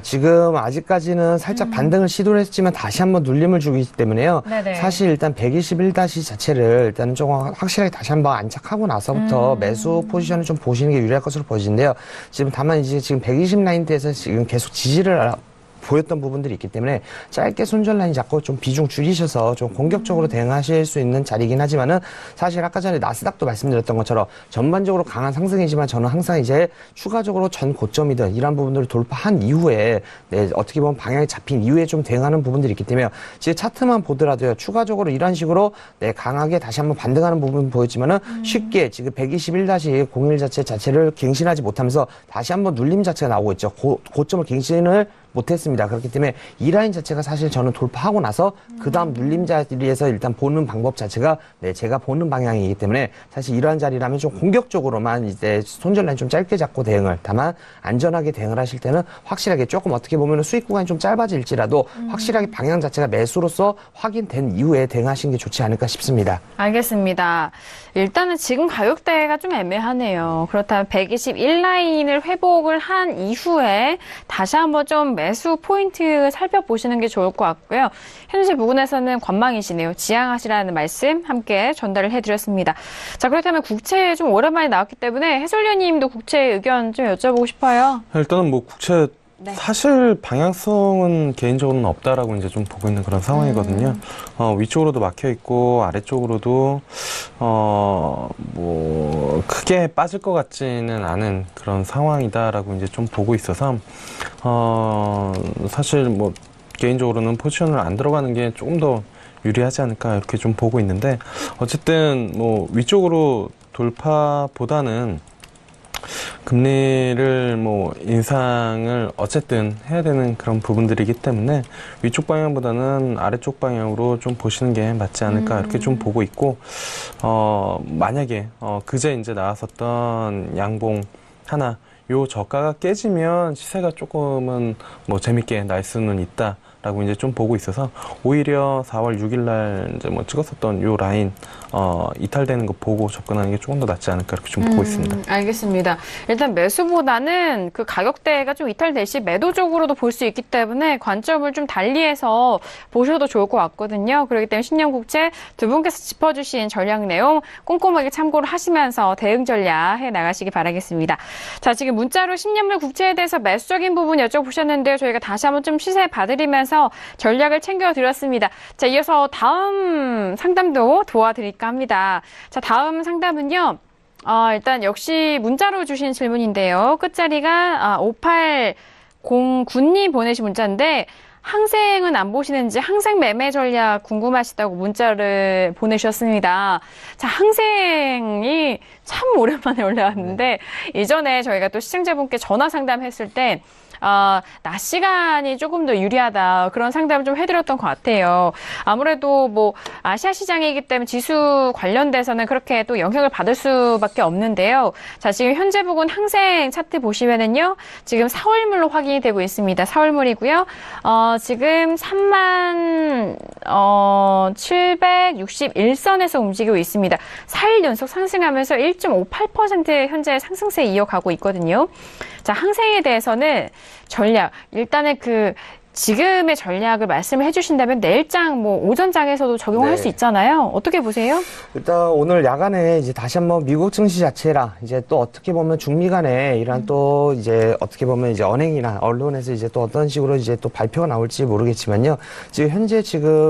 지금 아직까지는 살짝 반등을 시도를 했지만 다시 한번 눌림을 주고 있기 때문에요. 네네. 사실 일단 121 자체를 일단 조금 확실하게 다시 한번 안착하고 나서부터 매수 포지션을 좀 보시는 게 유리할 것으로 보이는데요. 지금 다만 이제 지금 120 라인대에서 지금 계속 지지를 보였던 부분들이 있기 때문에 짧게 손절 라인 잡고 좀 비중 줄이셔서 좀 공격적으로 대응하실 수 있는 자리이긴 하지만은, 사실 아까 전에 나스닥도 말씀드렸던 것처럼 전반적으로 강한 상승이지만 저는 항상 이제 추가적으로 전 고점이든 이런 부분들을 돌파한 이후에 어떻게 보면 방향이 잡힌 이후에 좀 대응하는 부분들이 있기 때문에, 지금 차트만 보더라도요, 추가적으로 이런 식으로 강하게 다시 한번 반등하는 부분 보였지만은 쉽게 지금 121-01 자체를 갱신하지 못하면서 다시 한번 눌림 자체가 나오고 있죠. 고점을 갱신을 못했습니다. 그렇기 때문에 이 라인 자체가 사실 저는 돌파하고 나서 그 다음 눌림 자리에서 일단 보는 방법 자체가 제가 보는 방향이기 때문에, 사실 이러한 자리라면 좀 공격적으로만 이제 손절 라인 좀 짧게 잡고 대응을, 다만 안전하게 대응을 하실 때는 확실하게 조금 어떻게 보면 수익 구간이 좀 짧아질지라도 확실하게 방향 자체가 매수로서 확인된 이후에 대응하시는 게 좋지 않을까 싶습니다. 알겠습니다. 일단은 지금 가격대가 좀 애매하네요. 그렇다면 121 라인을 회복을 한 이후에 다시 한번 좀 매수 포인트 살펴보시는 게 좋을 것 같고요. 현재 부근에서는 관망이시네요. 지양하시라는 말씀 함께 전달을 해드렸습니다. 자, 그렇다면 국채 좀 오랜만에 나왔기 때문에 해설위원님도 국채 의견 좀 여쭤보고 싶어요. 일단은 뭐 국채 네. 사실 방향성은 개인적으로는 없다라고 이제 좀 보고 있는 그런 상황이거든요. 위쪽으로도 막혀 있고 아래쪽으로도 뭐 크게 빠질 것 같지는 않은 그런 상황이다라고 이제 좀 보고 있어서 사실 뭐 개인적으로는 포지션을 안 들어가는 게 조금 더 유리하지 않을까 이렇게 좀 보고 있는데, 어쨌든 뭐 위쪽으로 돌파보다는 금리를 뭐 인상을 어쨌든 해야 되는 그런 부분들이기 때문에 위쪽 방향보다는 아래쪽 방향으로 좀 보시는 게 맞지 않을까 이렇게 좀 보고 있고, 만약에 그제 이제 나왔었던 양봉 하나 요 저가가 깨지면 시세가 조금은 뭐 재밌게 날 수는 있다라고 이제 좀 보고 있어서, 오히려 4월 6일 날 이제 뭐 찍었었던 요 라인 이탈되는 거 보고 접근하는 게 조금 더 낫지 않을까 이렇게 좀 보고 있습니다. 알겠습니다. 일단 매수보다는 그 가격대가 좀 이탈될 시 매도 쪽으로도 볼 수 있기 때문에 관점을 좀 달리해서 보셔도 좋을 것 같거든요. 그렇기 때문에 신영국채 두 분께서 짚어주신 전략 내용 꼼꼼하게 참고를 하시면서 대응 전략 해 나가시기 바라겠습니다. 자, 지금 문자로 10년물 국채에 대해서 매수적인 부분 여쭤보셨는데요. 저희가 다시 한번 좀 시세 봐드리면서 전략을 챙겨드렸습니다. 자, 이어서 다음 상담도 도와드릴까 합니다. 자, 다음 상담은요. 일단 역시 문자로 주신 질문인데요. 끝자리가 5809님 보내신 문자인데 항생은 안 보시는지 항생 매매 전략 궁금하시다고 문자를 보내주셨습니다. 자, 항생이 참 오랜만에 올라왔는데 이전에 저희가 또 시청자분께 전화 상담했을 때 낮 시간이 조금 더 유리하다. 그런 상담을 좀 해드렸던 것 같아요. 아무래도 뭐, 아시아 시장이기 때문에 지수 관련돼서는 그렇게 또 영향을 받을 수밖에 없는데요. 자, 지금 현재 부근 항생 차트 보시면은요, 지금 4월물로 확인이 되고 있습니다. 4월물이고요. 지금 3761선에서 움직이고 있습니다. 4일 연속 상승하면서 1.58% 현재 상승세 이어가고 있거든요. 자, 항생에 대해서는 전략, 일단은 지금의 전략을 말씀을 해주신다면 내일장 오전장에서도 적용할 수 있잖아요. 어떻게 보세요? 일단 오늘 야간에 이제 다시 한번 미국 증시 자체랑 이제 또 어떻게 보면 중미 간에 이런 또 이제 어떻게 보면 이제 언행이나 언론에서 이제 또 어떤 식으로 이제 또 발표가 나올지 모르겠지만요. 지금 현재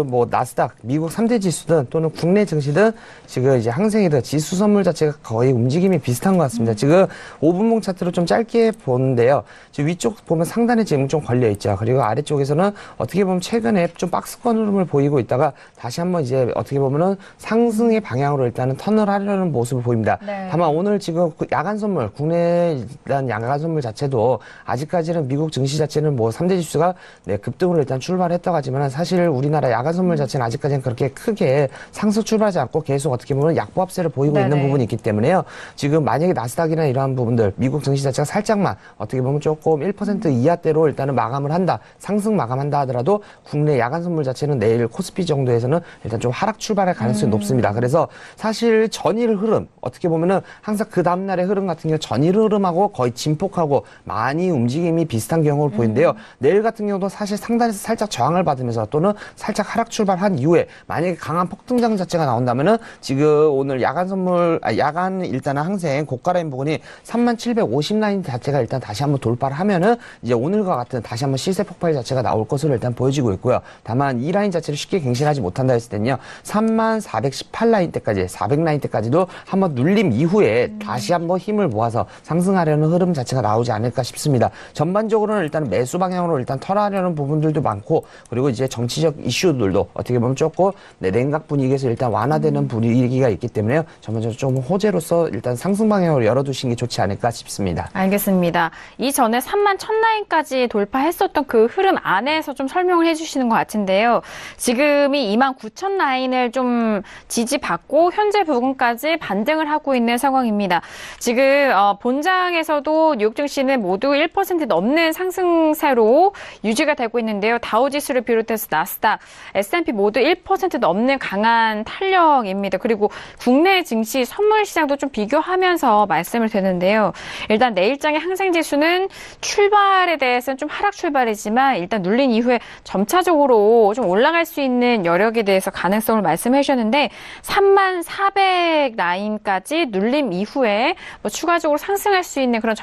뭐 나스닥 미국 3대 지수든 또는 국내 증시든 지금 이제 항생이든 지수 선물 자체가 거의 움직임이 비슷한 것 같습니다. 지금 5분봉 차트로 좀 짧게 보는데요. 지금 위쪽 보면 상단에 지금 좀 걸려 있죠. 그리고 아래쪽에서는 어떻게 보면 최근에 좀 박스권 흐름을 보이고 있다가 다시 한번 이제 어떻게 보면은 상승의 방향으로 일단은 턴을 하려는 모습을 보입니다. 네. 다만 오늘 지금 야간 선물, 국내 일단 야간 선물 자체도 아직까지는 미국 증시 자체는 3대 지수가 급등으로 일단 출발했다고 하지만 사실 우리나라 야간 선물 자체는 아직까지는 그렇게 크게 상승 출발하지 않고 계속 어떻게 보면 약보합세를 보이고 네네. 있는 부분이 있기 때문에요. 지금 만약에 나스닥이나 이러한 부분들, 미국 증시 자체가 살짝만 어떻게 보면 조금 1% 이하대로 일단은 마감을 한다. 상승 마감한다 하더라도 국내 야간 선물 자체는 내일 코스피 정도에서는 일단 좀 하락 출발할 가능성이 높습니다. 그래서 사실 전일 흐름 어떻게 보면은 항상 그 다음날의 흐름 같은 경우 전일 흐름하고 거의 진폭하고 많이 움직임이 비슷한 경우를 보이는데요. 내일 같은 경우도 사실 상단에서 살짝 저항을 받으면서 또는 살짝 하락 출발한 이후에 만약에 강한 폭등장 자체가 나온다면은 지금 오늘 야간 선물 야간 일단은 항생 고가 라인 부분이 3750 라인 자체가 일단 다시 한번 돌파를 하면은 이제 오늘과 같은 다시 한번 시세 폭발 자체가 나올 것으로 일단 보여지고 있고요. 다만 이 라인 자체를 쉽게 갱신하지 못한다 했을 때는요. 3418 라인 때까지 400 라인 때까지도 한번 눌림 이후에 다시 한번 힘을 모아서 상승하려는 흐름 자체가 나오지 않을까 싶습니다. 전반적으로는 일단 매수 방향으로 일단 털하려는 부분들도 많고 그리고 이제 정치적 이슈들도 어떻게 보면 조금 냉각 분위기에서 일단 완화되는 분위기가 있기 때문에요. 전반적으로 좀 호재로서 일단 상승 방향으로 열어두시는 게 좋지 않을까 싶습니다. 알겠습니다. 이전에 31,000라인까지 돌파했었던 그 흐름 안에서 좀 설명을 해주시는 것 같은데요. 지금이 29,000라인을 좀 지지받고 현재 부근까지 반등을 하고 있는 상황입니다. 지금 본장에서도 뉴욕 증시는 모두 1% 넘는 상승세로 유지가 되고 있는데요. 다우지수를 비롯해서 나스닥, S&P 모두 1% 넘는 강한 탄력입니다. 그리고 국내 증시 선물 시장도 좀 비교하면서 말씀을 드리는데요. 일단 내일장의 항생지수는 출발에 대해서는 좀 하락 출발이지만 일단 눌린 이후에 점차적으로 좀 올라갈 수 있는 여력에 대해서 가능성을 말씀해 주셨는데 3400 라인까지 눌림 이후에 추가적으로 상승할 수 있는 그런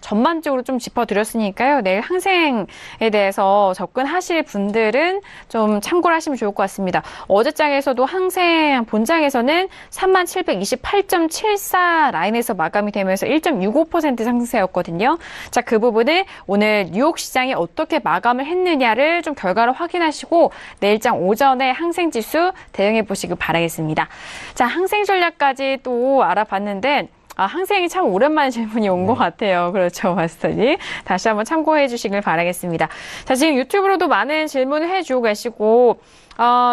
전반적으로 좀 짚어드렸으니까요. 내일 항생에 대해서 접근하실 분들은 좀 참고를 하시면 좋을 것 같습니다. 어제장에서도 항생 본장에서는 3728.74 라인에서 마감이 되면서 1.65% 상승세였거든요. 자, 그 부분을 오늘 뉴욕 시장이 어떻게 마감을 했느냐를 좀 결과를 확인하시고 내일장 오전에 항생지수 대응해 보시길 바라겠습니다. 자, 항생 전략까지 또 알아봤는데 항생이 참 오랜만에 질문이 온 것 같아요. 그렇죠, 마스터님. 다시 한번 참고해 주시길 바라겠습니다. 자, 지금 유튜브로도 많은 질문을 해주고 계시고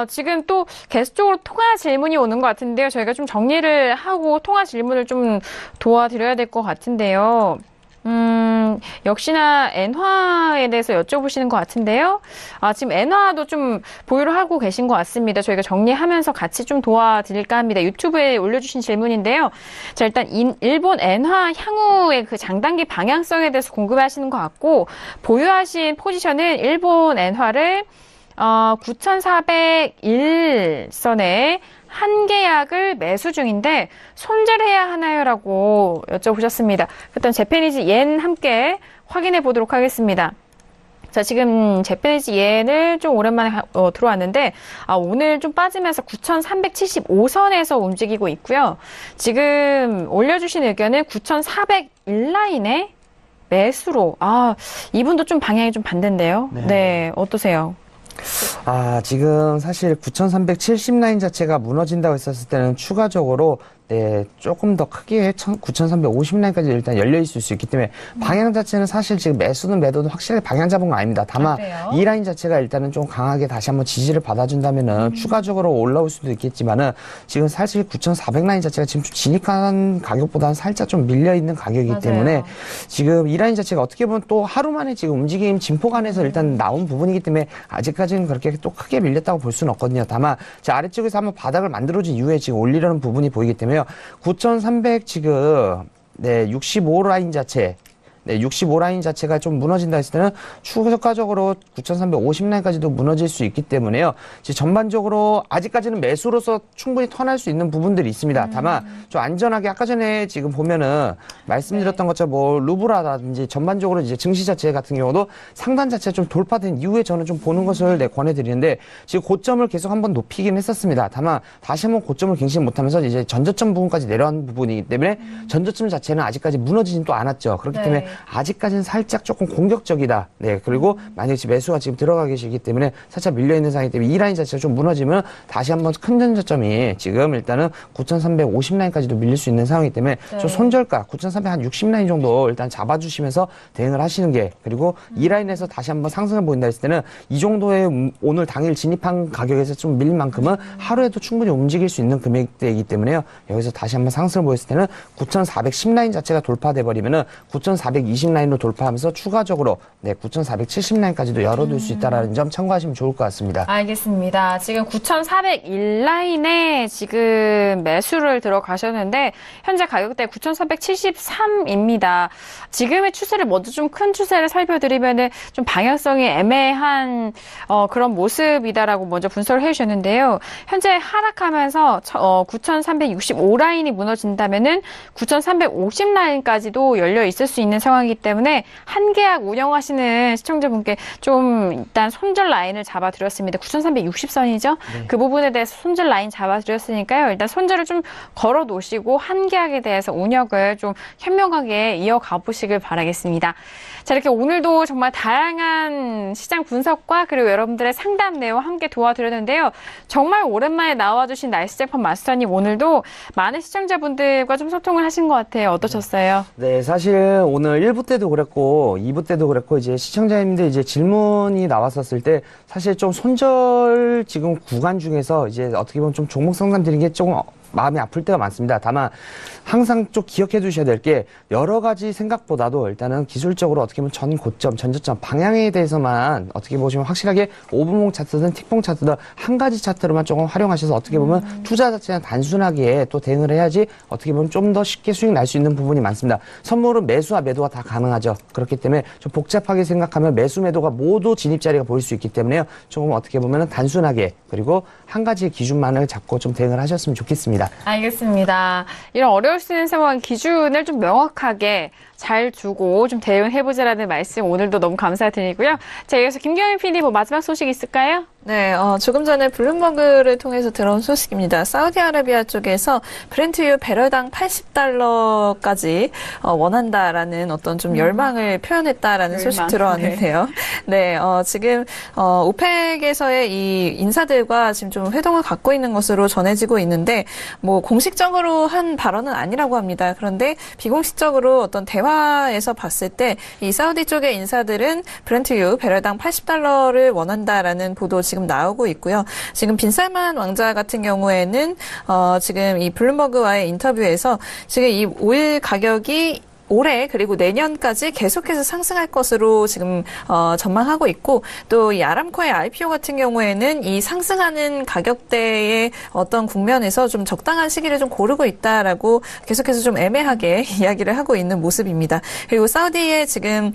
지금 또 계속적으로 통화 질문이 오는 것 같은데요. 저희가 좀 정리를 하고 통화 질문을 좀 도와드려야 될 것 같은데요. 역시나 엔화에 대해서 여쭤보시는 것 같은데요. 지금 엔화도 좀 보유를 하고 계신 것 같습니다. 저희가 정리하면서 같이 좀 도와드릴까 합니다. 유튜브에 올려주신 질문인데요. 자, 일단 일본 엔화 향후의 그 장단기 방향성에 대해서 궁금해하시는 것 같고, 보유하신 포지션은 일본 엔화를 9,401선에 한 계약을 매수 중인데 손절을 해야 하나요? 라고 여쭤보셨습니다. 일단 재패니즈 옌 함께 확인해 보도록 하겠습니다. 자, 지금 재패니즈 옌을 좀 오랜만에 들어왔는데 오늘 좀 빠지면서 9,375선에서 움직이고 있고요. 지금 올려주신 의견은 9,401라인에 매수로. 이분도 좀 방향이 좀 반대인데요. 네, 어떠세요? 지금 사실 9,370 라인 자체가 무너진다고 했었을 때는 추가적으로 조금 더 크게 9,350 라인까지 일단 열려 있을 수 있기 때문에 방향 자체는 사실 지금 매수는 매도는 확실하게 방향 잡은 건 아닙니다. 다만 이 라인 자체가 일단은 좀 강하게 다시 한번 지지를 받아준다면은 추가적으로 올라올 수도 있겠지만은 지금 사실 9,400 라인 자체가 지금 진입한 가격보다는 살짝 좀 밀려 있는 가격이기 때문에 지금 이 라인 자체가 어떻게 보면 또 하루 만에 지금 움직임 진폭안에서 일단 나온 부분이기 때문에 아직까지는 그렇게 또 크게 밀렸다고 볼 수는 없거든요. 다만 제 아래쪽에서 한번 바닥을 만들어진 이후에 지금 올리려는 부분이 보이기 때문에 9,300 지금 65 라인 자체 65 라인 자체가 좀 무너진다 했을 때는 추가적으로 9,350 라인까지도 무너질 수 있기 때문에요. 전반적으로 아직까지는 매수로서 충분히 턴할 수 있는 부분들이 있습니다. 다만 좀 안전하게 아까 전에 지금 보면은 말씀드렸던 것처럼 루브라든지 전반적으로 이제 증시 자체 같은 경우도 상단 자체가 좀 돌파된 이후에 저는 좀 보는 것을 권해드리는데 지금 고점을 계속 한번 높이긴 했었습니다. 다만 다시 한번 고점을 갱신 못하면서 이제 전저점 부분까지 내려간 부분이기 때문에 전저점 자체는 아직까지 무너지진 또 않았죠. 그렇기 때문에 아직까지는 살짝 조금 공격적이다. 그리고 만약에 매수가 지금 들어가 계시기 때문에 살짝 밀려있는 상황이기 때문에 이 라인 자체가 좀 무너지면 다시 한번 큰 전저점이 지금 일단은 9,350 라인까지도 밀릴 수 있는 상황이기 때문에 좀 손절가 9,360 라인 정도 일단 잡아주시면서 대응을 하시는 게 그리고 이 라인에서 다시 한번 상승을 보인다 했을 때는 이 정도의 오늘 당일 진입한 가격에서 좀 밀린 만큼은 하루에도 충분히 움직일 수 있는 금액대이기 때문에요. 여기서 다시 한번 상승을 보였을 때는 9,410 라인 자체가 돌파돼 버리면은 9,420 라인으로 돌파하면서 추가적으로 9,470 라인까지도 열어둘 수 있다는 점 참고하시면 좋을 것 같습니다. 알겠습니다. 지금 9,401 라인에 지금 매수를 들어가셨는데 현재 가격대 9,473입니다. 지금의 추세를 먼저 좀 큰 추세를 살펴드리면은 좀 방향성이 애매한 그런 모습이다라고 먼저 분석을 해주셨는데요. 현재 하락하면서 9,365 라인이 무너진다면은 9,350 라인까지도 열려 있을 수 있는 상황이기 때문에 한 계약 운영하시는 시청자분께 좀 일단 손절 라인을 잡아드렸습니다. 9,360선이죠. 그 부분에 대해서 손절 라인 잡아드렸으니까요. 일단 손절을 좀 걸어 놓으시고 한 계약에 대해서 운영을 좀 현명하게 이어가 보시길 바라겠습니다. 자, 이렇게 오늘도 정말 다양한 시장 분석과 그리고 여러분들의 상담 내용 함께 도와드렸는데요. 정말 오랜만에 나와주신 날씨재판 마스터님 오늘도 많은 시청자분들과 좀 소통을 하신 것 같아요. 어떠셨어요? 네, 사실 오늘 1부 때도 그랬고 2부 때도 그랬고 이제 시청자님들 이제 질문이 나왔었을 때 사실 좀 손절 지금 구간 중에서 이제 어떻게 보면 좀 종목 상담 드린 게 조금 마음이 아플 때가 많습니다. 다만 항상 좀 기억해 두셔야 될 게 여러 가지 생각보다도 일단은 기술적으로 어떻게 보면 전 고점, 전저점 방향에 대해서만 어떻게 보시면 확실하게 5분봉 차트든 틱봉 차트든 한 가지 차트로만 조금 활용하셔서 어떻게 보면 투자 자체는 단순하게 또 대응을 해야지 어떻게 보면 좀 더 쉽게 수익 날 수 있는 부분이 많습니다. 선물은 매수와 매도가 다 가능하죠. 그렇기 때문에 좀 복잡하게 생각하면 매수, 매도가 모두 진입 자리가 보일 수 있기 때문에요. 조금 어떻게 보면 단순하게 그리고 한 가지 기준만을 잡고 좀 대응을 하셨으면 좋겠습니다. 알겠습니다. 이런 어려울 수 있는 상황 기준을 좀 명확하게 잘 두고 좀 대응해보자라는 말씀 오늘도 너무 감사드리고요. 자, 여기서 김경민 PD 마지막 소식 있을까요? 네, 조금 전에 블룸버그를 통해서 들어온 소식입니다. 사우디아라비아 쪽에서 브렌트유 배럴당 80달러까지 원한다라는 어떤 좀 열망을 표현했다라는 소식 들어왔는데요. 네, 지금 오펙에서의 이 인사들과 지금 좀 회동을 갖고 있는 것으로 전해지고 있는데 뭐 공식적으로 한 발언은 아니라고 합니다. 그런데 비공식적으로 어떤 대화에서 봤을 때 이 사우디 쪽의 인사들은 브렌트유 배럴당 80달러를 원한다라는 보도 지금 나오고 있고요. 지금 빈살만 왕자 같은 경우에는 지금 이 블룸버그와의 인터뷰에서 지금 이 오일 가격이 올해 그리고 내년까지 계속해서 상승할 것으로 지금 전망하고 있고 또 이 아람코의 IPO 같은 경우에는 이 상승하는 가격대의 어떤 국면에서 좀 적당한 시기를 좀 고르고 있다라고 계속해서 좀 애매하게 이야기를 하고 있는 모습입니다. 그리고 사우디의 지금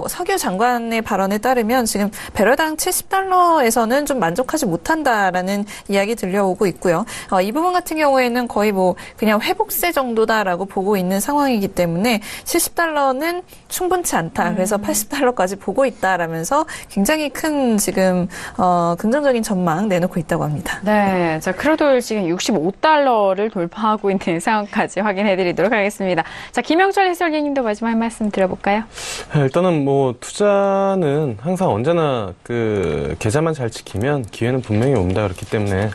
석유 장관의 발언에 따르면 지금 배럴당 $70에서는 좀 만족하지 못한다라는 이야기 들려오고 있고요. 이 부분 같은 경우에는 거의 뭐 그냥 회복세 정도다라고 보고 있는 상황이기 때문에 $70는 충분치 않다. 그래서 $80까지 보고 있다라면서 굉장히 큰 지금 긍정적인 전망 내놓고 있다고 합니다. 네, 자, 크루드오일 지금 $65를 돌파하고 있는 상황까지 확인해드리도록 하겠습니다. 자, 김영철 해설위원님도 마지막 말씀 드려볼까요? 일단은 뭐 투자는 항상 언제나 그 계좌만 잘 지키면 기회는 분명히 옵니다. 그렇기 때문에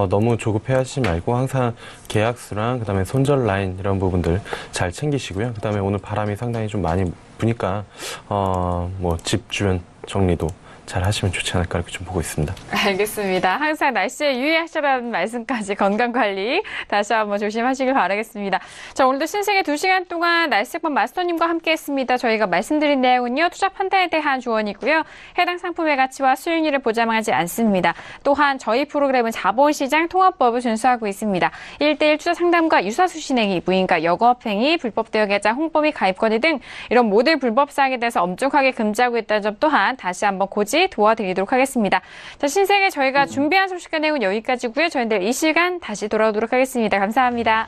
너무 조급해하시지 말고 항상 계약수랑 그다음에 손절 라인 이런 부분들 잘 챙기시고요. 그다음에 오늘 바람이 상당히 좀 많이 부니까 뭐 집 주변 정리도 잘 하시면 좋지 않을까 이렇게 좀 보고 있습니다. 알겠습니다. 항상 날씨에 유의하시라는 말씀까지 건강관리 다시 한번 조심하시길 바라겠습니다. 자, 오늘도 신세계 2시간 동안 날씨권 마스터님과 함께했습니다. 저희가 말씀드린 내용은요. 투자 판단에 대한 조언이고요. 해당 상품의 가치와 수익률을 보장하지 않습니다. 또한 저희 프로그램은 자본시장 통합법을 준수하고 있습니다. 1:1 투자 상담과 유사수 신행위, 무인가 여거업행위, 불법 대여 계좌, 홍보및 가입권위 등 이런 모든 불법 사항에 대해서 엄중하게 금지하고 있다는 점 또한 다시 한번 고지 도와드리도록 하겠습니다. 자, 신세계 저희가 준비한 소식과 내용은 여기까지고요. 저희들 이 시간 다시 돌아오도록 하겠습니다. 감사합니다.